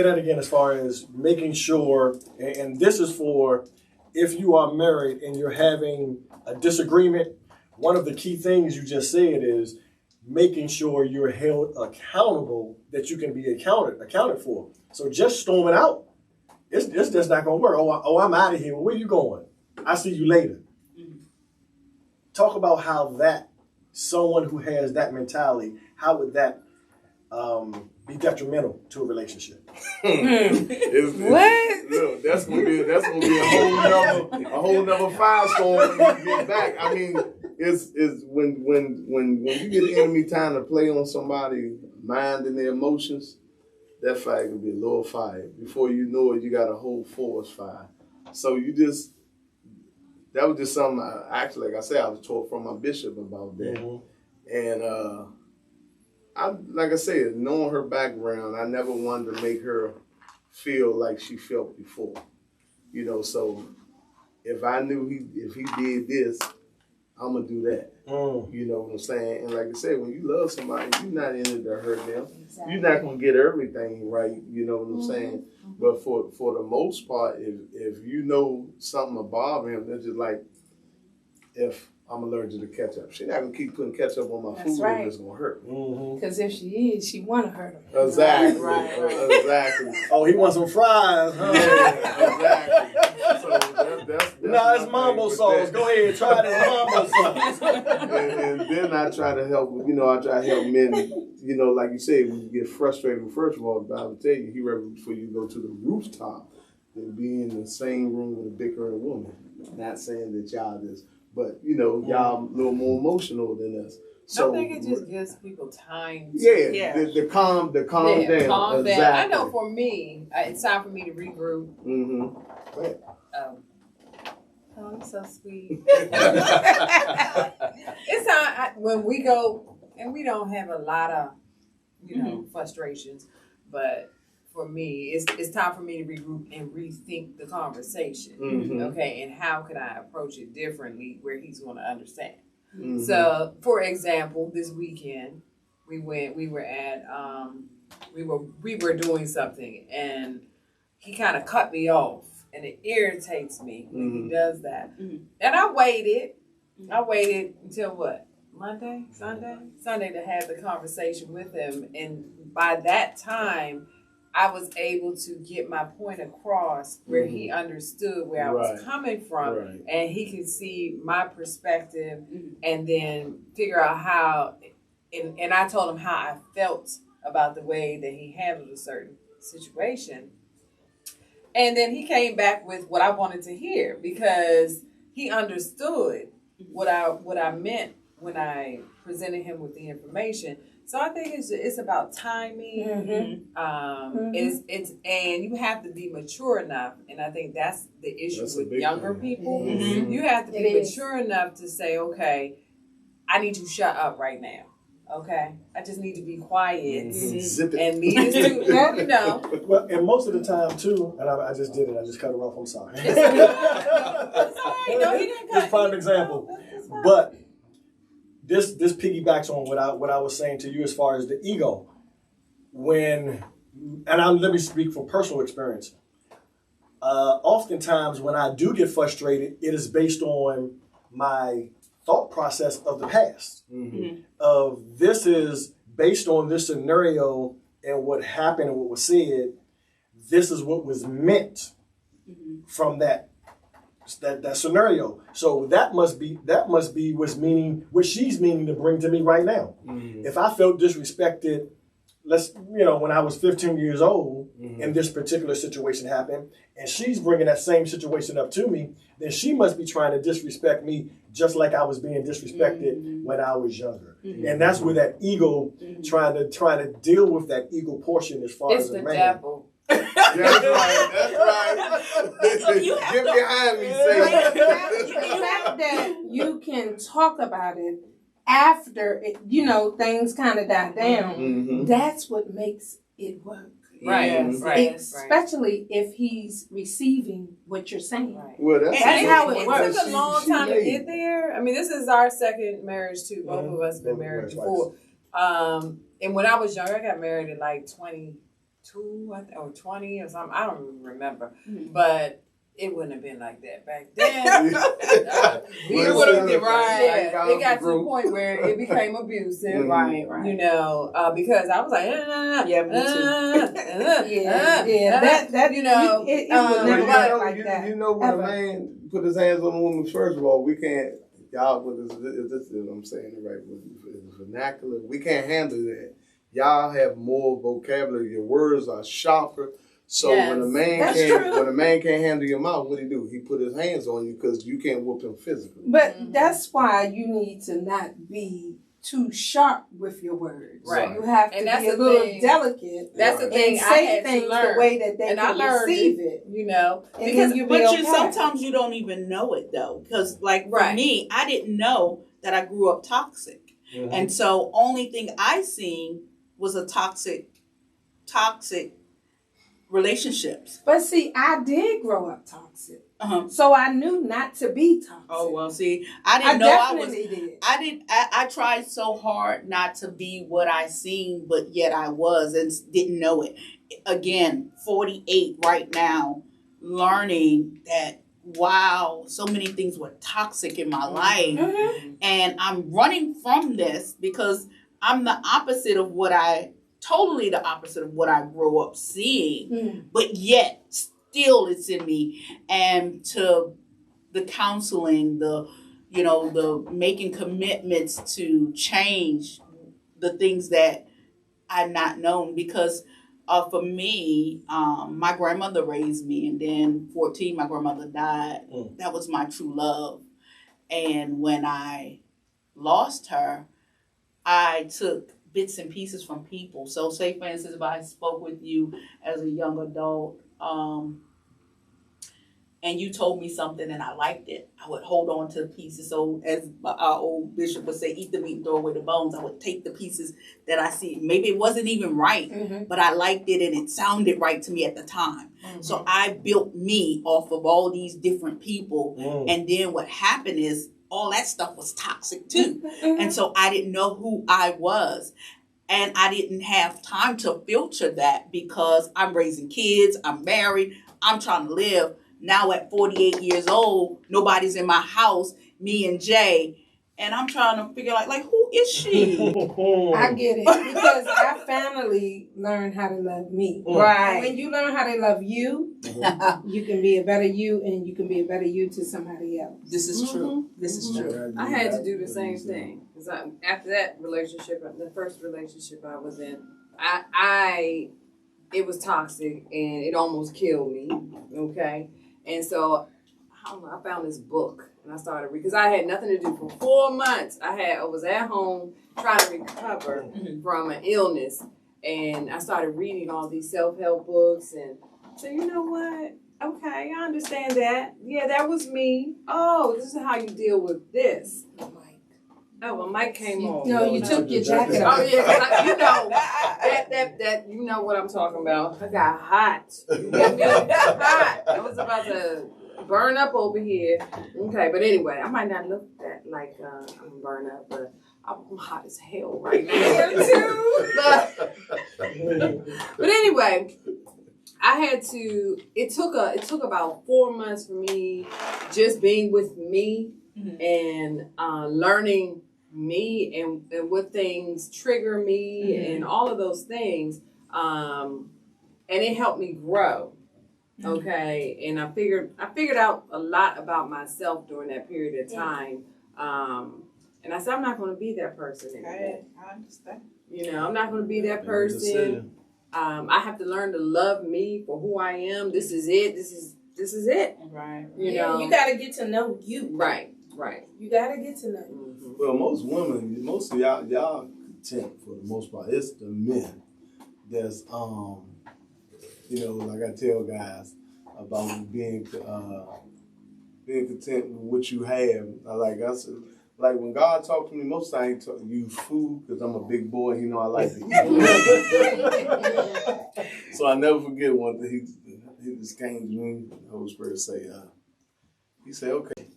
that again as far as making sure, and this is for if you are married and you're having a disagreement, one of the key things you just said is making sure you're held accountable, that you can be accounted for. So just storming out, it's just not going to work. Oh, I'm out of here. Well, where you going? I'll see you later. Talk about how that, someone who has that mentality, how would that be detrimental to a relationship? What? Look, that's gonna be a whole nother firestorm when you get back. I mean, it's when you get the enemy time to play on somebody's mind and their emotions, that fire can be a little fire. Before you know it, you got a whole forest fire. So that was just something, actually, like I said, I was taught from my bishop about that. And like I said, knowing her background, I never wanted to make her feel like she felt before. You know, so if I knew if he did this, I'm going to do that. You know what I'm saying? And like I said, when you love somebody, you're not in it to hurt them. Exactly. You're not going to get everything right, you know what I'm saying? But for the most part, if you know something about him, it's just like, if I'm allergic to ketchup, she's not going to keep putting ketchup on my food if it's going to hurt. Because if she is, she want to hurt him. Exactly. Right. Exactly. Oh, he wants some fries, huh? Yeah, exactly. So that's no, it's mambo sauce. Go ahead, try this mambo sauce. and then I try to help, I try to help men, like you said, when you get frustrated, first of all, the Bible tell you, he rather for you to go to the rooftop than be in the same room with a bickering woman. Not saying that y'all just, but, y'all a little more emotional than us. So, I think it just gives people time to the calm down. calm exactly. down. I know for me, it's time for me to regroup. Oh, I'm so sweet. It's time when we go, and we don't have a lot of, frustrations, but for me, it's time for me to regroup and rethink the conversation. Okay, and how can I approach it differently where he's going to understand? So, for example, this weekend we were doing something, and he kind of cut me off. And it irritates me when he does that. And I waited until what? Sunday to have the conversation with him. And by that time, I was able to get my point across where he understood where I was coming from. And he could see my perspective and then figure out how, and I told him how I felt about the way that he handled a certain situation. And then he came back with what I wanted to hear because he understood what I meant when I presented him with the information. So I think it's about timing. It's and you have to be mature enough, and I think that's the issue with younger people. You have to be mature enough to say, okay, I need to shut up right now. Okay, I just need to be quiet and leave this to Well, and most of the time too, and I just did it. I just cut her off. I'm sorry. It's all right. No, he didn't cut. Just prime example. But this piggybacks on what I was saying to you as far as the ego. Let me speak from personal experience. Oftentimes when I do get frustrated, it is based on my thought process of the past. Of this is based on this scenario and what happened and what was said. This is what was meant from that scenario. So that must be what she's meaning to bring to me right now. If I felt disrespected, when I was 15 years old and this particular situation happened, and she's bringing that same situation up to me, then she must be trying to disrespect me just like I was being disrespected when I was younger. And that's where that ego, trying to deal with that ego portion as far as a man. It's the devil. You have Get to- behind me, The say. fact that you can talk about it after it, things kind of die down, Mhm. that's what makes it work. Right, Yes. right, Especially if he's receiving what you're saying. right. Well, That's And how it it works. took a long time to get there. I mean, this is our second marriage too. Both of us been married before. And when I was younger, I got married at like 22 or 20 or something. I don't even remember. But it wouldn't have been like that back then. We Well, would have it's been right. thank God It got for to the growth. point where it became abusive. Mhm. Right. Because I was like, Yeah, me too. That it would never Well, work like that. you know when ever. a man put his hands on a woman, first of all, we can't, y'all, if this is, I'm saying it right, with vernacular, we can't handle that. Y'all have more vocabulary, your words are sharper. So when a man that's can't, true. when a man can't handle your mouth, what do? He put his hands on you because you can't whoop him physically. But that's why you need to not be too sharp with your words. Right. You have to And that's be a the little thing. delicate That's the and thing I say had things to learn. the way that they And I can learned receive it. it. And Because then you But okay. sometimes you don't even know it though, because like for Right. me, I didn't know that I grew up toxic, and so only thing I seen was a toxic relationships. But see, I did grow up toxic. Uh-huh. So I knew not to be toxic. Oh well, see, I I didn't know I was. definitely did. I tried so hard not to be what I seen, but yet I was and didn't know it. Again, 48 right now, learning that, wow, so many things were toxic in my life. And I'm running from this because I'm totally the opposite of what I grew up seeing, but yet still it's in me. And to the counseling, the making commitments to change the things that I'd not known, because for me, my grandmother raised me, and then 14, my grandmother died. That was my true love. And when I lost her, I took bits and pieces from people. So say, for instance, if I spoke with you as a young adult, and you told me something and I liked it, I would hold on to the pieces. So as our old bishop would say, eat the meat and throw away the bones. I would take the pieces that I see. Maybe it wasn't even right, but I liked it and it sounded right to me at the time. So I built me off of all these different people. And then what happened is all that stuff was toxic too. And so I didn't know who I was. And I didn't have time to filter that because I'm raising kids, I'm married, I'm trying to live. Now at 48 years old, nobody's in my house, me and Jay, and I'm trying to figure out, like, who is she? I get it. Because I finally learned how to love me. Right. And when you learn how to love you, you can be a better you, and you can be a better you to somebody else. This is true. This is true. I had to do the same thing. Because after that relationship, the first relationship I was in, it was toxic and it almost killed me. Okay. And so, I don't know, I found this book and I started because I had nothing to do for 4 months. I was at home trying to recover from an illness, and I started reading all these self-help books, and so you know what? Okay, I understand that. Yeah, that was me. Oh, this is how you deal with this. Oh, well, Mike came on. No, you took your jacket off. Oh yeah, you know that you know what I'm talking about. I got hot. You got me hot. I was about to burn up over here. Okay, but anyway, I might not look that like I'm burned up, but I'm hot as hell right now too. But anyway, I had to. It took about 4 months for me just being with me and learning me and what things trigger me and all of those things, and it helped me grow. Okay, and I figured out a lot about myself during that period of time, and I said I'm not going to be that person anymore. I understand. You know, I'm not going to be that person. I have to learn to love me for who I am. This is it. This is it. Right. You know, you got to get to know you. Right. You got to get to know you. Well, most women, most of y'all content for the most part. It's the men that's like I tell guys about being content with what you have. I said, like when God talked to me, most times he use food because I'm a big boy. I like to eat. So I never forget one thing. He just came to me. The Holy Spirit say, he said, okay,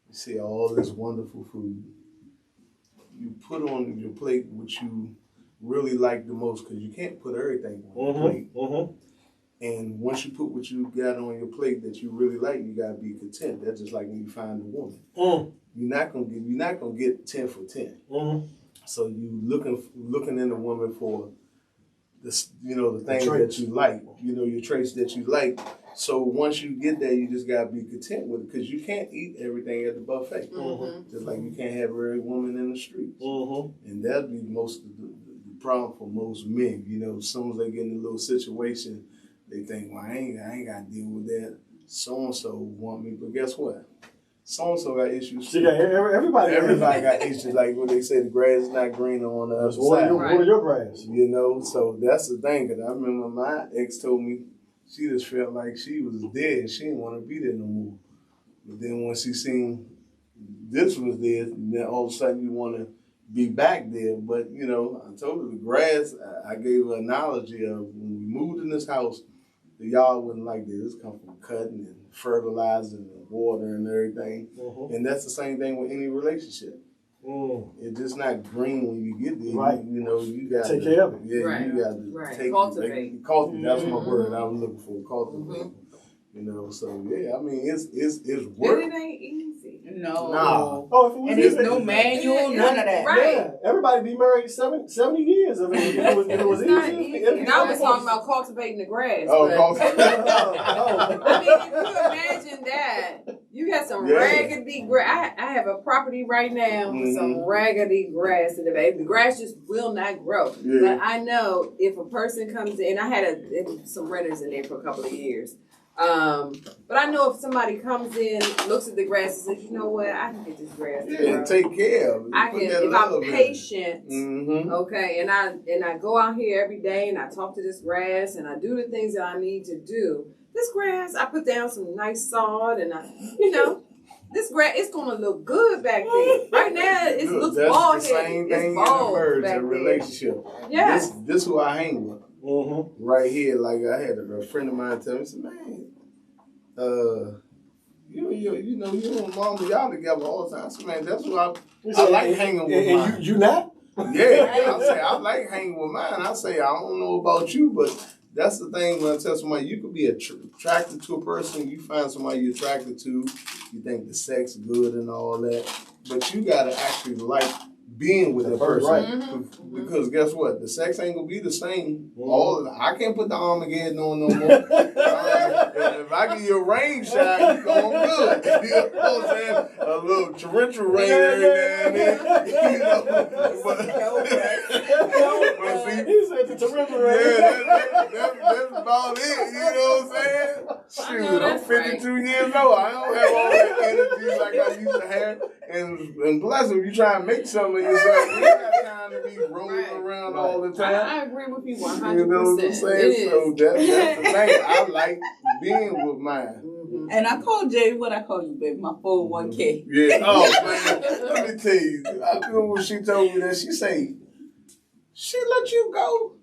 you see all this wonderful food. You put on your plate what you really like the most, because you can't put everything on your plate. Mm-hmm. And once you put what you got on your plate that you really like, you gotta be content. That's just like when you find a woman. You're not gonna get 10 for 10. So you looking in a woman for this, the things that you like, your traits that you like. So once you get there, you just gotta be content with it, because you can't eat everything at the buffet. Just like you can't have every woman in the streets. And that'd be most of the problem for most men. As soon as they get in a little situation, they think, well, I ain't got to deal with that. So-and-so want me. But guess what? So-and-so got issues. She got everybody got issues. Like when they say the grass is not greener on the other side. What are your grass? So that's the thing. Because I remember my ex told me she just felt like she was dead. She didn't want to be there no more. But then when she seen this was there, then all of a sudden you want to be back there. But, I told her the grass, I gave her an analogy of when we moved in this house, the yard wasn't like this. This come from cutting and fertilizing and water and everything. And that's the same thing with any relationship. It's just not green when you get there. Right. You got to take care of it. Yeah, right. you got to take Cultivate. That's my word I was looking for. Cultivate. So yeah, I mean it's work. It ain't easy. No. Nah. Oh, if it was And easy, there's no manual, none of that. Right. Yeah, everybody be married 70 years if it was It's not easy. easy. And I was talking about cultivating the grass. Oh, but, No. I mean, if you imagine that, you got some raggedy grass. I have a property right now with some raggedy grass in the back. The grass just will not grow. Yeah. But I know if a person comes in, I had some renters in there for a couple of years. But I know if somebody comes in, looks at the grass and says, you know what, I can get this grass. And take care of it. I can, if I'm patient, okay, and I go out here every day and I talk to this grass and I do the things that I need to do. This grass, I put down some nice sod and this grass, it's gonna look good back there. Right now, it looks bald That's the same thing in a marriage and relationship. Yeah. This who I hang with. Right here, like I had a friend of mine tell me, said, man, you and mama, y'all together all the time. I said, man, that's what I like hanging with mine. And you not? Yeah, I say I like hanging with mine. I say I don't know about you, but that's the thing when I tell somebody you could be attracted to a person, you find somebody you're attracted to, you think the sex good and all that, but you gotta actually like being with the person, right? Because guess what? The sex ain't gonna be the same. I can't put the Armageddon on no more. If I give you a rain shot, you going good. You know what I'm saying? A little torrential rain every now and then. But see, he said the torrential rain. That's about it. You know what I'm saying? Shoot, I'm 52 years old. I don't have all that energy like I used to have. And plus, if you try and make something of yourself, you ain't got time to be rolling around all the time. I agree with you 100%. You know what I'm saying? So that's the thing. I like being with mine. And I called Jay, what I call you, baby, my 401k. Yeah. Oh, man. Let me tell you. I remember when she told me that. She say, she let you go.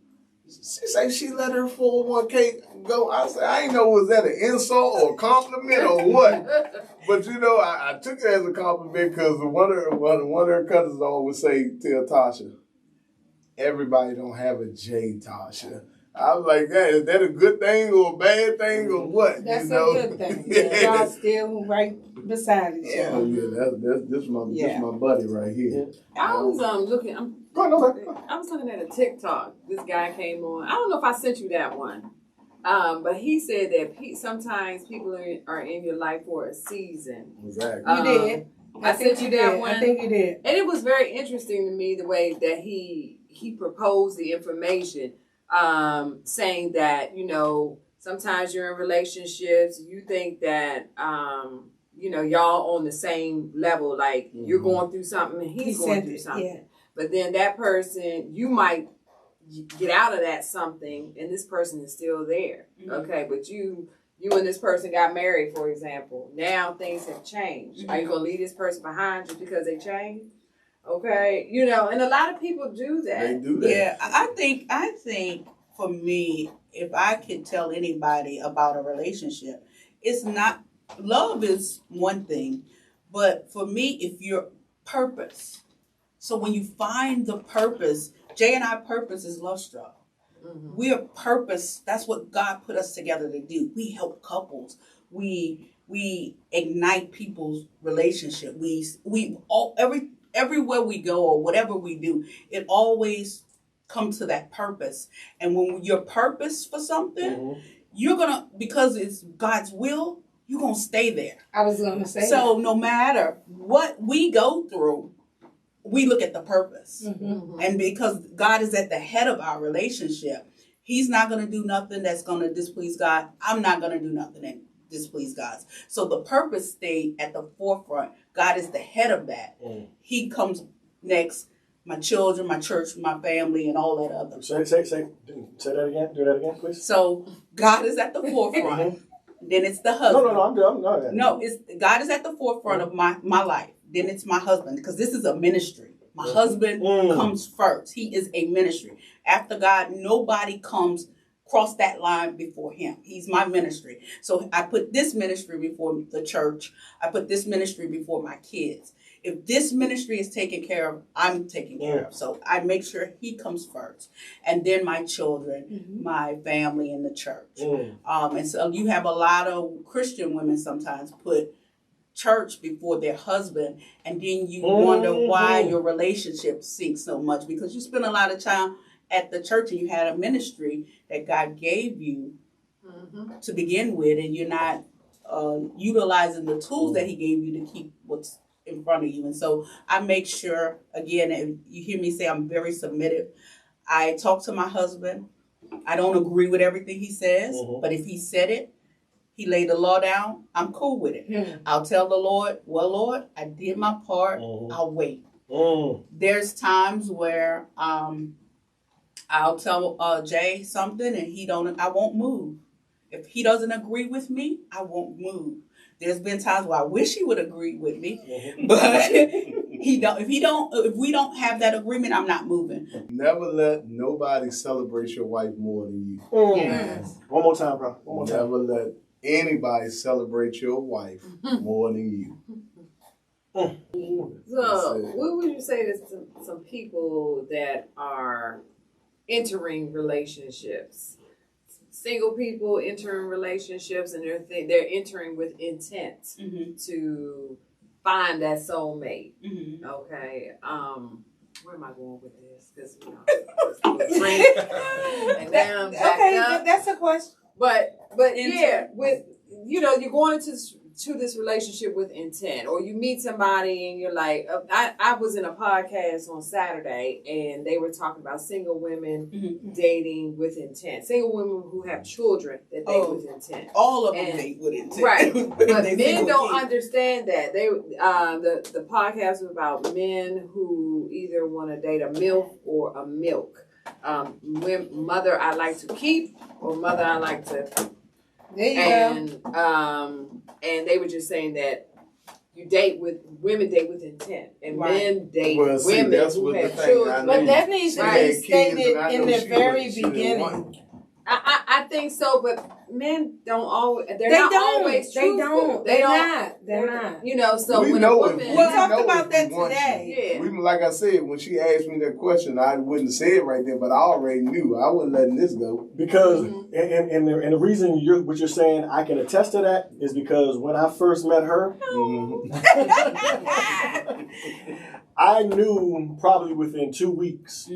She say she let her 401k go. I said, I ain't know, was that an insult or a compliment or what? But I took it as a compliment because one of her cousins always say, tell Tasha, everybody don't have a J, Tasha. I was like, is that a good thing or a bad thing or what? That's a good thing. Y'all still right beside each other. Oh yeah, this my buddy right here. I was looking. I was looking at a TikTok. This guy came on. I don't know if I sent you that one, but he said that sometimes people are in your life for a season. Exactly. You did. I sent you that one. I think you did. And it was very interesting to me the way that he proposed the information, saying that sometimes you're in relationships, you think that y'all on the same level, like you're going through something and he's going through something. Yeah. But then that person, you might get out of that something, and this person is still there. Okay, but you and this person got married, for example. Now things have changed. Are you gonna leave this person behind just because they changed? Okay, and a lot of people do that. They do that. Yeah, I think for me, if I could tell anybody about a relationship, it's not, love is one thing, but for me, if your purpose. So when you find the purpose, Jay and I purpose is love struggle. Mm-hmm. We are purpose. That's what God put us together to do. We help couples. We ignite people's relationship. Everywhere we go or whatever we do, it always comes to that purpose. And when you're purpose for something, you're gonna, because it's God's will, you're gonna stay there. I was gonna say. So no matter what we go through, we look at the purpose. And because God is at the head of our relationship, He's not going to do nothing that's going to displease God. I'm not going to do nothing that displease God. So the purpose stayed at the forefront. God is the head of that. He comes next. My children, my church, my family, and all that other. Say that again. Do that again, please. So God is at the forefront. Then it's the husband. No, I'm not. No, it's God is at the forefront of my life. Then it's my husband, because this is a ministry. My husband comes first. He is a ministry. After God, nobody comes cross that line before him. He's my ministry. So I put this ministry before the church. I put this ministry before my kids. If this ministry is taken care of, I'm taken care of. So I make sure he comes first. And then my children, my family, and the church. And so you have a lot of Christian women sometimes put church before their husband, and then you wonder why your relationship sinks so much, because you spend a lot of time at the church and you had a ministry that God gave you to begin with, and you're not utilizing the tools that he gave you to keep what's in front of you. And so I make sure, again, and you hear me say I'm very submissive. I talk to my husband. I don't agree with everything he says, but if he said it, he laid the law down, I'm cool with it. I'll tell the Lord, well, Lord, I did my part. I'll wait. There's times where I'll tell Jay something and I won't move. If he doesn't agree with me, I won't move. There's been times where I wish he would agree with me, but if we don't have that agreement, I'm not moving. Never let nobody celebrate your wife more than you. Yes. One more time, bro. One more time. Never let anybody celebrate your wife more than you. So, what would you say to some people that are entering relationships? Single people entering relationships, and they're entering with intent to find that soulmate. Okay. Where am I going with this? Because and now I'm back up. That's a question. But yeah, with you're going into this relationship with intent, or you meet somebody and you're like, I was in a podcast on Saturday and they were talking about single women dating with intent, single women who have children that date with intent. All of them date with intent, right? But men don't understand that. They the podcast was about men who either want to date a MILF or a milk. Mother I like to keep, or mother I like to. There you go. And they were just saying that women date with intent, and men date women who have children. But that needs to be stated in the very beginning. I think so, but men don't always. They're not always truthful. They're not. So we when know a woman, we talked about that today. Yeah. We, like I said, when she asked me that question, I wouldn't say it right there, but I already knew. I wasn't letting this go. Because, and the reason what you're saying, I can attest to that, is because when I first met her, I knew probably within 2 weeks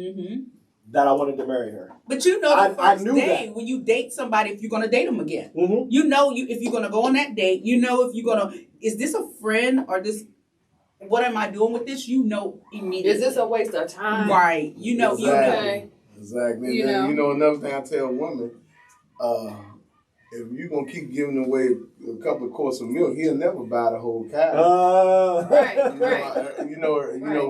that I wanted to marry her. But the first day when you date somebody, if you're going to date them again, if you're going to go on that date, if you're going to, is this a friend or this, what am I doing with this? Immediately. Is this a waste of time? Right. Exactly. Exactly. And then, another thing I tell women, if you're going to keep giving away a couple of quarts of milk, he'll never buy the whole cow. Right.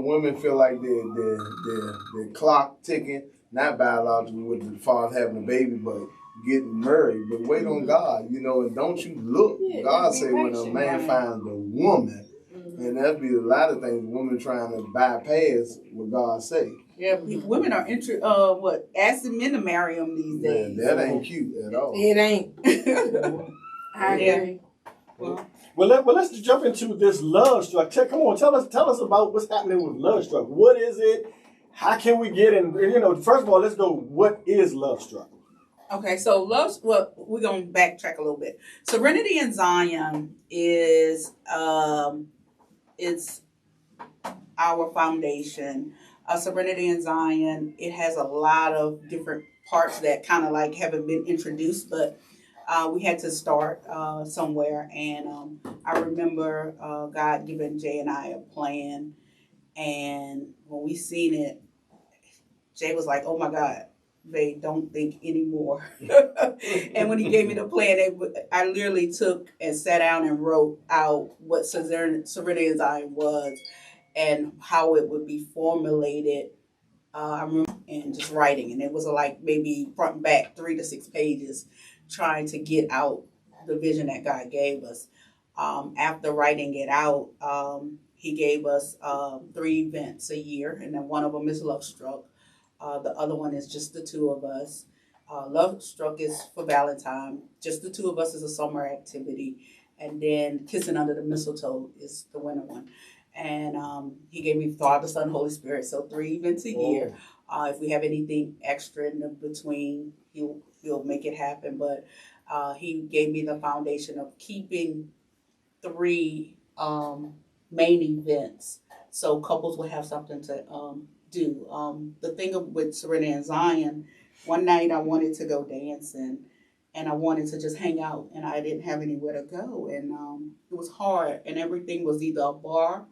Women feel like their clock ticking. not biologically with the father having a baby, but getting married. But wait on God, you know, and don't you look. Yeah, God be say when a patient, man right. finds a woman, and that'd be a lot of things, women trying to bypass what God say. Yeah, women are asking men to marry them these Man, days. that ain't cute at all. It ain't. I Yeah. agree. Let's jump into this love struck. Come on, tell us about what's happening with love struck. What is it? How can we get in? You know, first of all, let's go. What is love struck? Okay, so we're gonna backtrack a little bit. Serenity in Zion is it's our foundation. Serenity in Zion, it has a lot of different parts that kind of like haven't been introduced, but we had to start somewhere. And I remember God giving Jay and I a plan, and when we seen it, Jay was like, "Oh my God, they don't think anymore." And when he gave me the plan, I literally took and sat down and wrote out what Serenity in Zion was and how it would be formulated. I remember and just writing, and it was like maybe front and back 3 to 6 pages, trying to get out the vision that God gave us. After writing it out, He gave us 3 events a year, and then one of them is Love Struck. The other one is just the 2 of us. Love Struck is for Valentine. Just the 2 of us is a summer activity, and then Kissing Under the Mistletoe is the winter one. And He gave me Father, Son, Holy Spirit, so 3 events a year. If we have anything extra in the between, he'll make it happen. But He gave me the foundation of keeping 3 main events, so couples will have something to do. The thing with Serenity and Zion, one night I wanted to go dancing, and I wanted to just hang out, and I didn't have anywhere to go, and it was hard, and everything was either a bar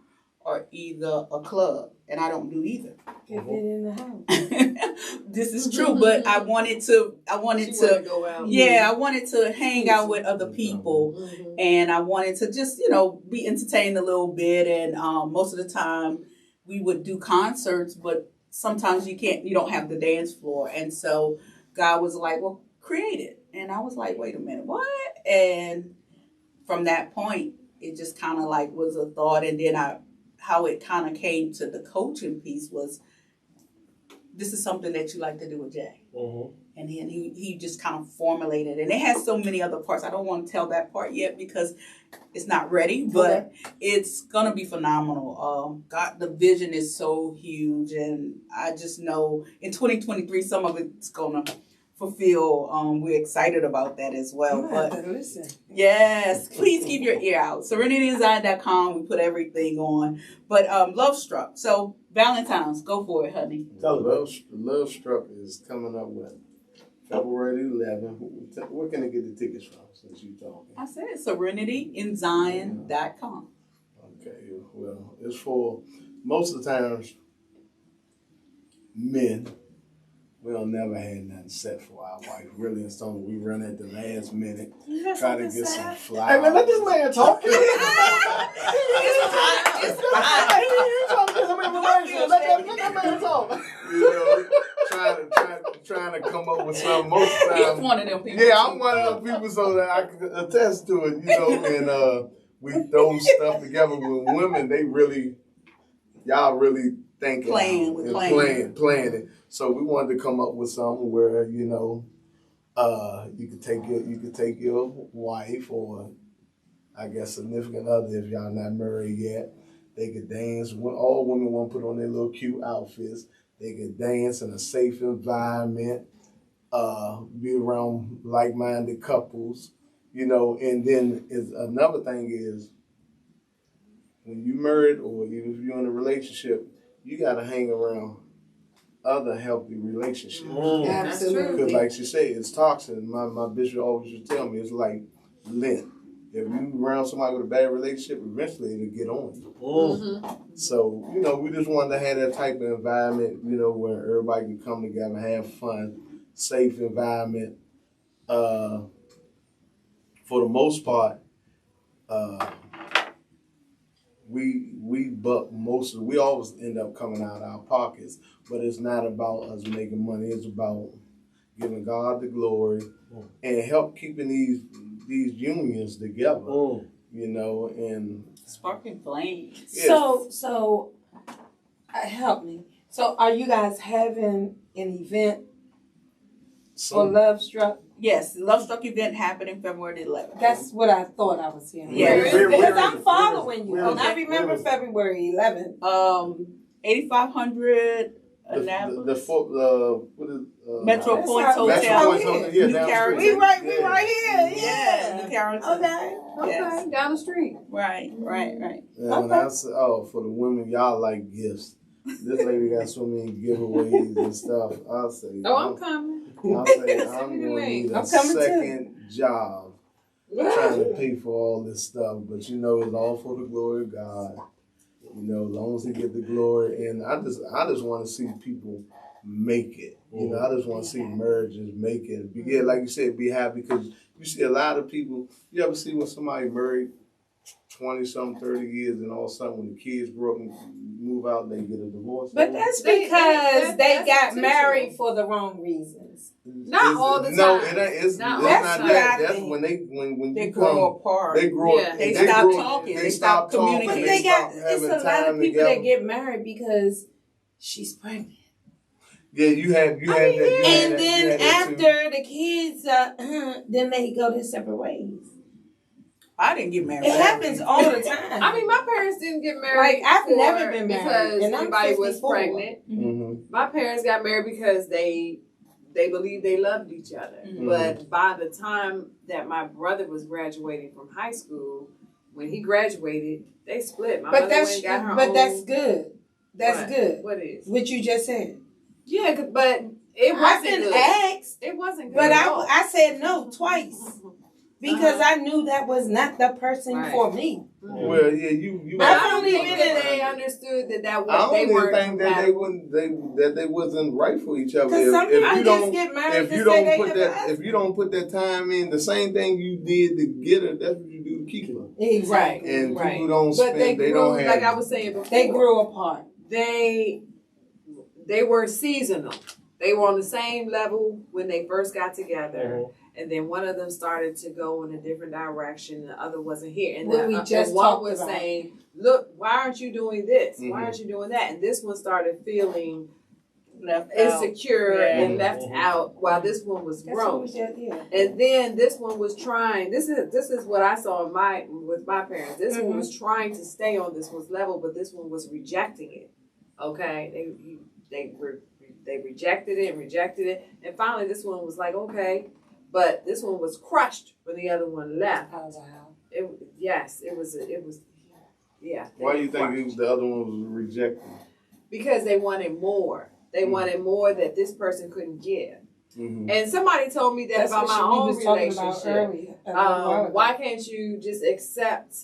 or either a club, and I don't do either. Get it in the house. This is true, but I wanted to Go out. yeah, I wanted to hang out with other people, and I wanted to just, be entertained a little bit. And most of the time we would do concerts, but sometimes you don't have the dance floor. And so God was like, well, create it. And I was like, wait a minute, what? And from that point, it just kind of like was a thought. And then how it kind of came to the coaching piece was, this is something that you like to do with Jay. And then he just kind of formulated, and it has so many other parts. I don't want to tell that part yet because it's not ready, but it's going to be phenomenal. God, the vision is so huge, and I just know in 2023, some of it's going to fulfill. We're excited about that as well. But Listen. yes, please keep your ear out. SerenityDesign.com. We put everything on. But Love Struck. So Valentine's, go for it, honey. Love Struck is coming up with February 11th. Where can I get the tickets from since you talking? I said SerenityInZion.com. Okay, well, it's for most of the times men. We don't never had nothing set for our wife. Really, and so we run at the last minute, try to get some flowers. Hey man, let this man talk. It's hot. Let that man talk. Trying to come up with something most of the time. He's one of them people. Yeah, I'm one of them people so that I can attest to it, and we throw stuff together with women. Y'all really think playing it. So we wanted to come up with something where, you could take your wife or I guess significant other if y'all not married yet. They could dance. All women want to put on their little cute outfits. They could dance in a safe environment, be around like-minded couples, and then another thing is when you married or if you're in a relationship, you got to hang around other healthy relationships. Absolutely. Because like she said, it's toxic. My bishop always used to tell me, it's like lint. If you around somebody with a bad relationship, eventually it'll get on you. So, we just wanted to have that type of environment, where everybody can come together, have fun, safe environment. For the most part, we buck most of we always end up coming out of our pockets, but it's not about us making money. It's about giving God the glory and help keeping these unions together. You know, and sparking flames. Yeah. So help me. So are you guys having an event for Love Struck? Yes, the Love Struck event happening February 11th. That's what I thought I was hearing. Yeah. Because I'm following you. Where And is I it? remember February 11th. 8500 Annapolis. What is Metro That's Point how- Hotel. that's how Metro Point, it yeah, New down the Carrollton. street. We right here. Yeah, New Carrollton. Okay. Yes. Okay, down the street. Right. Yeah, when I say, for the women, y'all like gifts. This lady got so many giveaways and stuff. I'll say, Oh, I'm coming. I'll say, Send I'm me the going to link. need I'm a coming too. second job trying to pay for all this stuff. But you know, it's all for the glory of God. You know, as long as He get the glory, and I just want to see people make it. You know, I just want to see marriages make it. Yeah, like you said, be happy, because you see a lot of people. You ever see when somebody married 20-something, 30 years, and all of a sudden when the kids grow up and move out, they get a divorce? But that's They- because they that's got intentional. married for the wrong reasons. Not all the No, time. it ain't. It's Not not all the that. time. That's think. when They you grow come, apart. they grow. Yeah. They they stop grow- talking. They They stop stop talking. But communicating. They they got, stop it's having a lot time of people together. that get married because she's pregnant. Yeah, you had that. You had And that, then you had that too. after the kids, then they go their separate ways. I didn't get married. It happens all the time. I mean, my parents didn't get married. Like, I've for- never been married, because and I'm somebody was 54. pregnant. Mhm. My parents got married because they believed they loved each other. Mhm. But by the time that my brother was graduating from high school, when he graduated, they split. My But mother that's went and got her but own. that's good. That's What? good. What is? What you just said. Yeah, but it I've wasn't been good. asked, It wasn't good. but at all. I said no twice because I knew that was not the person Right. for me. Well, yeah, you. But I've I don't only think been that in they a- understood that I was, don't they even weren't think that they compatible. wouldn't that they wasn't right for each other. Because some If people you just don't, get married if to you say don't they put have that, a if you don't put that time in, the same thing you did to get her, that's what you do to keep her. Exactly. And Right. people don't But spend. they They grew, don't have. like I was saying before. They grew apart. They were seasonal. They were on the same level when they first got together, and then one of them started to go in a different direction, and the other wasn't here. And, What we and just one talked was about. saying, "Look, why aren't you doing this? Why Mhm. aren't you doing that?" And this one started feeling Left out. insecure Yeah. and left out, while this one was That's what grown. we said, yeah. And then this one was trying. This is what I saw with my parents. This one was trying to stay on this one's level, but this one was rejecting it. Okay, they rejected it, and finally this one was like, okay, but this one was crushed when the other one left. Oh, wow. It was. Yeah. they Why do you were think crushed. the other one was rejected? Because they wanted more. They wanted more that this person couldn't give. Mm-hmm. And somebody told me that That's about what my we own was talking about relationship. earlier. a while ago. Why can't you just accept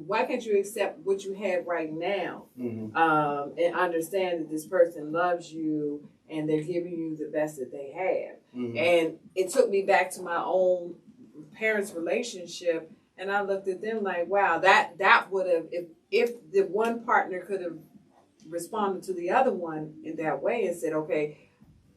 why can't you accept what you have right now, Mm-hmm. and understand that this person loves you and they're giving you the best that they have. Mm-hmm. And it took me back to my own parents' relationship, and I looked at them like, wow, that would have, if the one partner could have responded to the other one in that way and said, okay,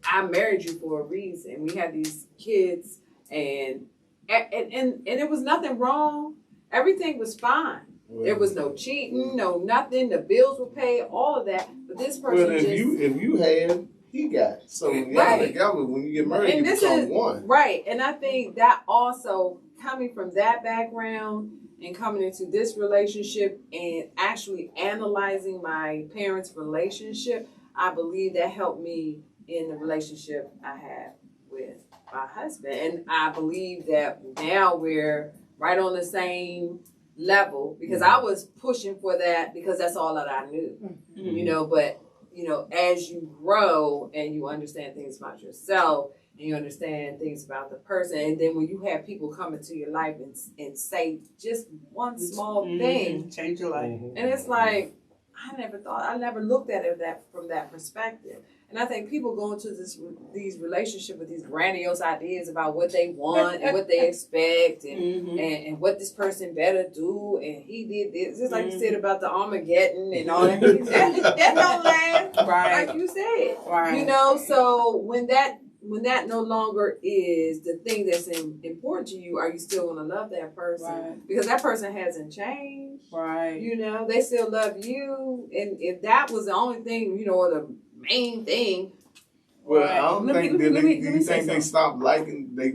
I married you for a reason. We had these kids, and it was nothing wrong. Everything was fine. There was no cheating, no nothing. The bills were paid, all of that. But this person Well, if you had, he got. So y'all Right. together, when you get married, And you this become is- one. right. And I think that also coming from that background and coming into this relationship and actually analyzing my parents' relationship, I believe that helped me in the relationship I have with my husband. And I believe that now we're right on the same level, because I was pushing for that because that's all that I knew, you know, but you know, as you grow and you understand things about yourself and you understand things about the person, and then when you have people come into your life and say just one small thing, Change your life. and it's like, I never looked at it from that perspective. And I think people go into these relationships with these grandiose ideas about what they want and what they expect and what this person better do. And he did this. Just like you said about the Armageddon and all that. that don't last. Right. Like you said. Right. You know, so when that no longer is the thing that's important to you, are you still going to love that person? Right. Because that person hasn't changed. Right. You know, they still love you. And if that was the only thing, you know, or the main thing. Well, I don't think let me say they stopped liking I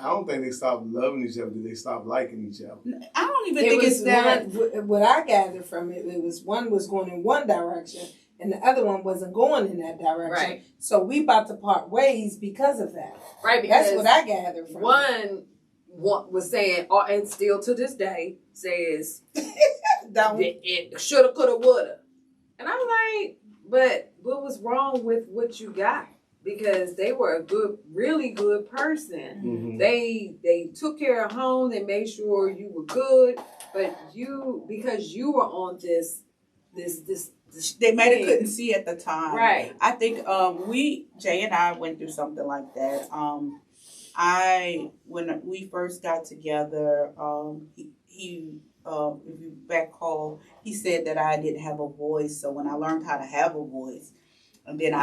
don't think they stopped loving each other. Did they stop liking each other? I don't even think it's that. What I gathered from it was one was going in one direction and the other one wasn't going in that direction. Right. So we about to part ways because of that. Right, because that's what I gathered from one was saying, and still to this day says, it shoulda, coulda, woulda. And I'm like, but what was wrong with what you got? Because they were a really good person. Mm-hmm. They took care of home. They made sure you were good. But because you were on this they might have couldn't see at the time. Right. I think Jay and I went through something like that. When we first got together, he if you recall, he said that I didn't have a voice. So when I learned how to have a voice, and then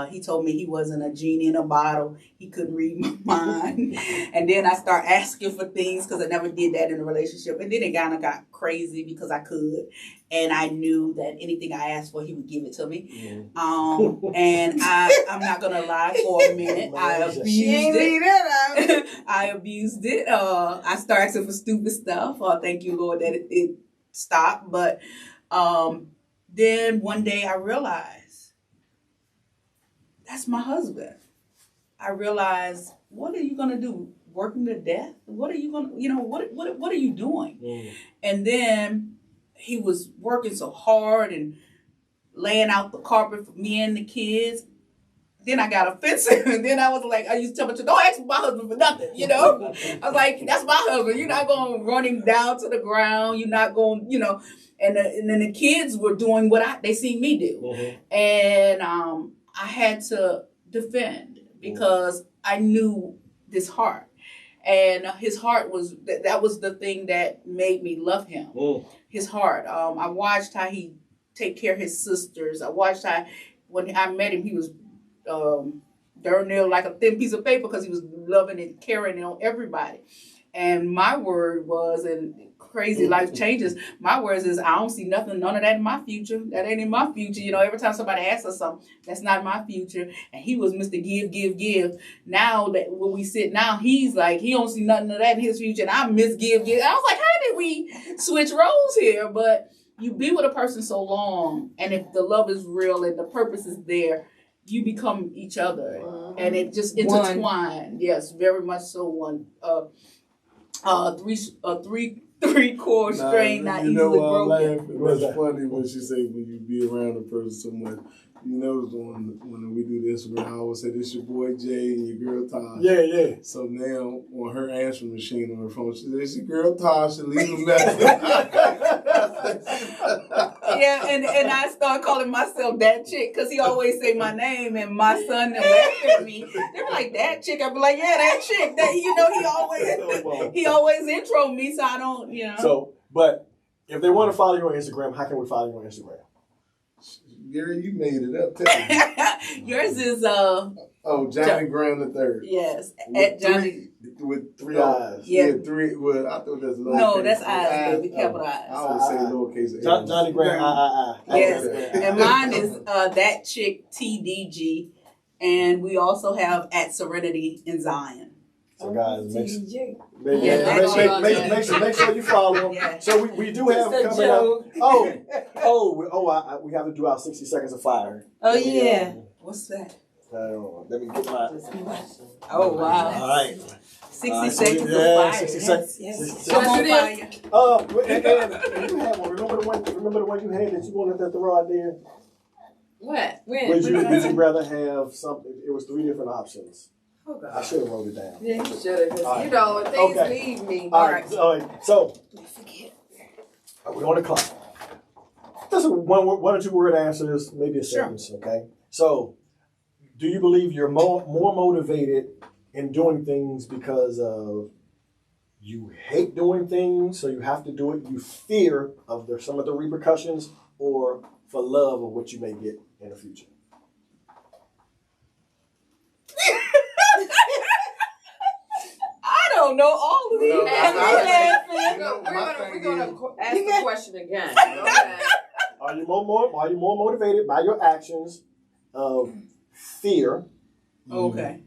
he told me he wasn't a genie in a bottle. He couldn't read my mind. And then I start asking for things because I never did that in a relationship. And then it kind of got crazy because I could. And I knew that anything I asked for, he would give it to me. Mm. And I'm not going to lie, for a minute, I abused it. I abused it. I started asking for stupid stuff. Thank you, Lord, that it stopped. But then one day I realized, that's my husband. I realized, what are you going to do? Work him to death? What are you going to, what are you doing? Mm. And then he was working so hard and laying out the carpet for me and the kids. Then I got offensive. And then I was like, I used to tell my children, don't ask my husband for nothing, I was like, that's my husband. You're not going to run him down to the ground. You're not going, And then the kids were doing what they seen me do. Mm-hmm. And I had to defend because I knew this heart. And his heart was, that was the thing that made me love him. Mm. His heart. I watched how he take care of his sisters. I watched how, when I met him, he was darn near like a thin piece of paper because he was loving and caring on everybody. And my word was, and crazy life changes, my words is, I don't see none of that in my future. That ain't in my future. Every time somebody asks us something, that's not my future. And he was Mr. Give. Now that when we sit now, he's like, he don't see nothing of that in his future. And I'm Miss Give. And I was like, how did we switch roles here? But you be with a person so long, and if the love is real and the purpose is there, you become each other. Mm-hmm. And it just intertwined. Yes, very much so. One. Three chord string, not easily broken. What's funny when she say when you be around a person so much, when we do this, I always say this your boy Jay and your girl Tasha. Yeah. So now on her answering machine on her phone, she says, your girl Tasha, leave a message. Yeah, and I start calling myself that chick because he always say my name, and my son laugh at me. They were like, that chick. I'd be like, yeah, that chick. That he always intro me, so I don't, So, but if they want to follow you on Instagram, how can we follow you on Instagram? Gary, you made it up. Tell me. Yours is Johnnie Graham the third. Yes, at Johnny with three eyes. Yeah, three. Well, I thought that's lowercase. No, that's eyes, baby. Capital eyes. I always say lowercase. Johnnie Graham. Yes, and mine is that chick TDG, and we also have at Serenity in Zion. So guys, make sure you follow them. Yeah. So we do have coming up. We have to do our 60 seconds of fire. Oh yeah. What's that? Let me get my. Oh wow! All right. 60 seconds of fire. 60 seconds. Yes. Come on, fire. And you had one. Remember the one you had that you wanted to throw out there? What? When? Would you rather have something? It was 3 different options. Oh, God. I should have wrote it down. Yeah, you should have. Right. Things leave me. All right. So we're on the clock. Just one or two word answers, maybe a sentence, okay? So, do you believe you're more motivated in doing things because of you hate doing things, so you have to do it, you fear of some of the repercussions, or for love of what you may get in the future? I don't know all of these. We're My gonna thing ask the question again. Okay. Are you more motivated by your actions of fear, Okay.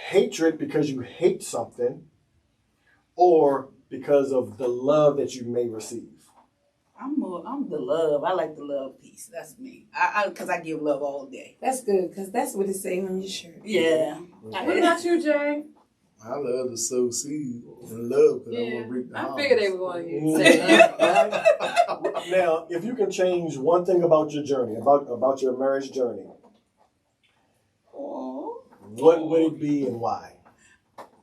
hatred because you hate something, or because of the love that you may receive? I'm the love. I like the love piece. That's me. Because I give love all day. That's good, because that's what it say on your shirt. Yeah. What about you, Jay? I love to sow seed and love because I want to reap the I harvest. figured they were going to say that. Now, if you can change one thing about your journey, about your marriage journey, what would it be and why?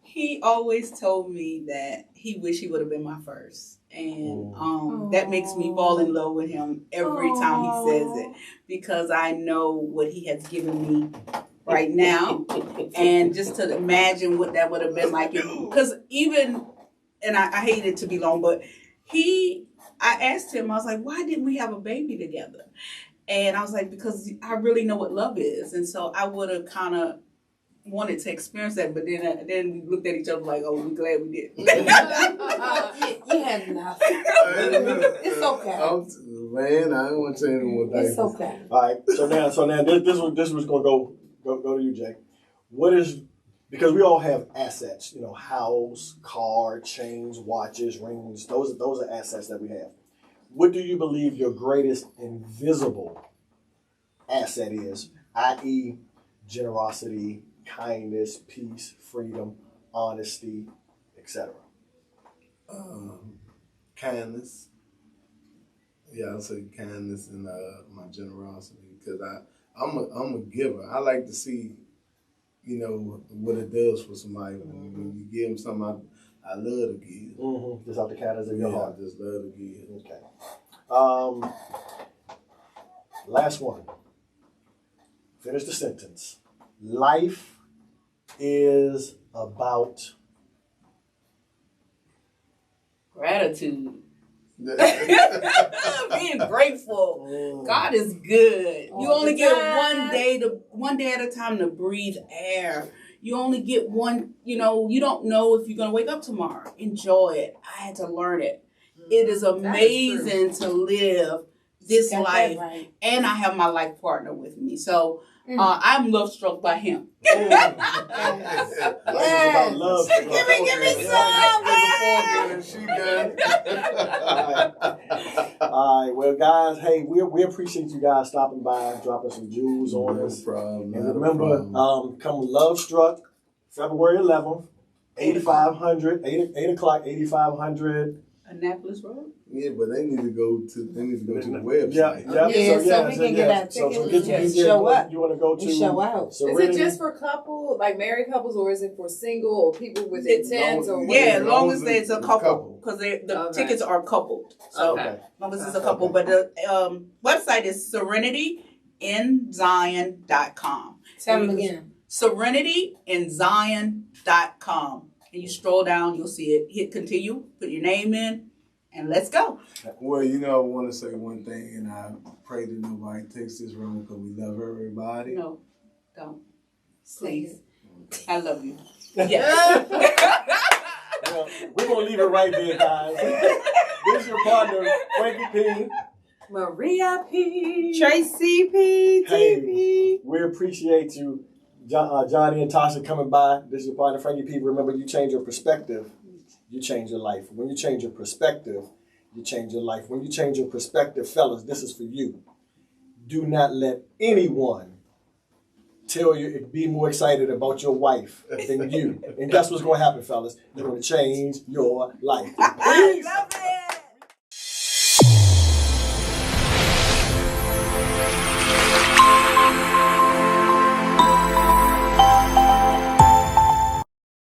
He always told me that he wished he would have been my first. And that makes me fall in love with him every time he says it, because I know what he has given me right now. And just to imagine what that would have been like. Because even, and I hate it to be long, but I asked him, I was like, why didn't we have a baby together? And I was like, because I really know what love is. And so I would have kind of wanted to experience that, but then we looked at each other like, oh, we're glad we did. You had nothing. It's okay. Man, I don't want to say any more things. It's okay. All right. So now this was going to go to you, Jay. What is, because we all have assets, house, car, chains, watches, rings. Those are assets that we have. What do you believe your greatest invisible asset is? I.e., generosity, kindness, peace, freedom, honesty, etc. Kindness. Yeah, I'll say kindness and my generosity, because I'm a giver. I like to see, what it does for somebody. When you give them something, I love to give. Mm-hmm. Just out the kindness of your heart. I just love to give. Okay. Last one. Finish the sentence. Life is about Gratitude. Being grateful. God is good. You only get one day at a time to breathe air. You only get one, you don't know if you're going to wake up tomorrow. Enjoy it. I had to learn it. It is amazing to live this life. Right. And I have my life partner with me. So I'm love struck by him. Life is about love. Give me some. All right. Well, guys, hey, we appreciate you guys stopping by, dropping some jewels on us. And remember, come Love Struck, February 11th, 8 o'clock, 8500 Annapolis Road. Yeah, but they need to go to the website. So we can get our tickets and show up. You want to go to show out. Is it just for couple, like married couples, or is it for single or people with intents? As long as there's a couple, because the tickets are coupled. So as long as it's a couple. But the website is serenityinzion.com. Tell them again. serenityinzion.com. And you scroll down, you'll see it. Hit continue, put your name in, and let's go. Well, I want to say one thing, and I pray that nobody takes this wrong, because we love everybody. No, don't. Please. I love you. Yes. Well, we're going to leave it right there, guys. This is your partner, Frankie P. Maria P. Tracy P. Hey, we appreciate you. Johnnie and Tasha coming by. This is your partner, Frankie P. Remember, you change your perspective, you change your life. When you change your perspective, you change your life. When you change your perspective, fellas, this is for you. Do not let anyone tell you to be more excited about your wife than you. And guess what's going to happen, fellas? You're going to change your life. Peace. Love it.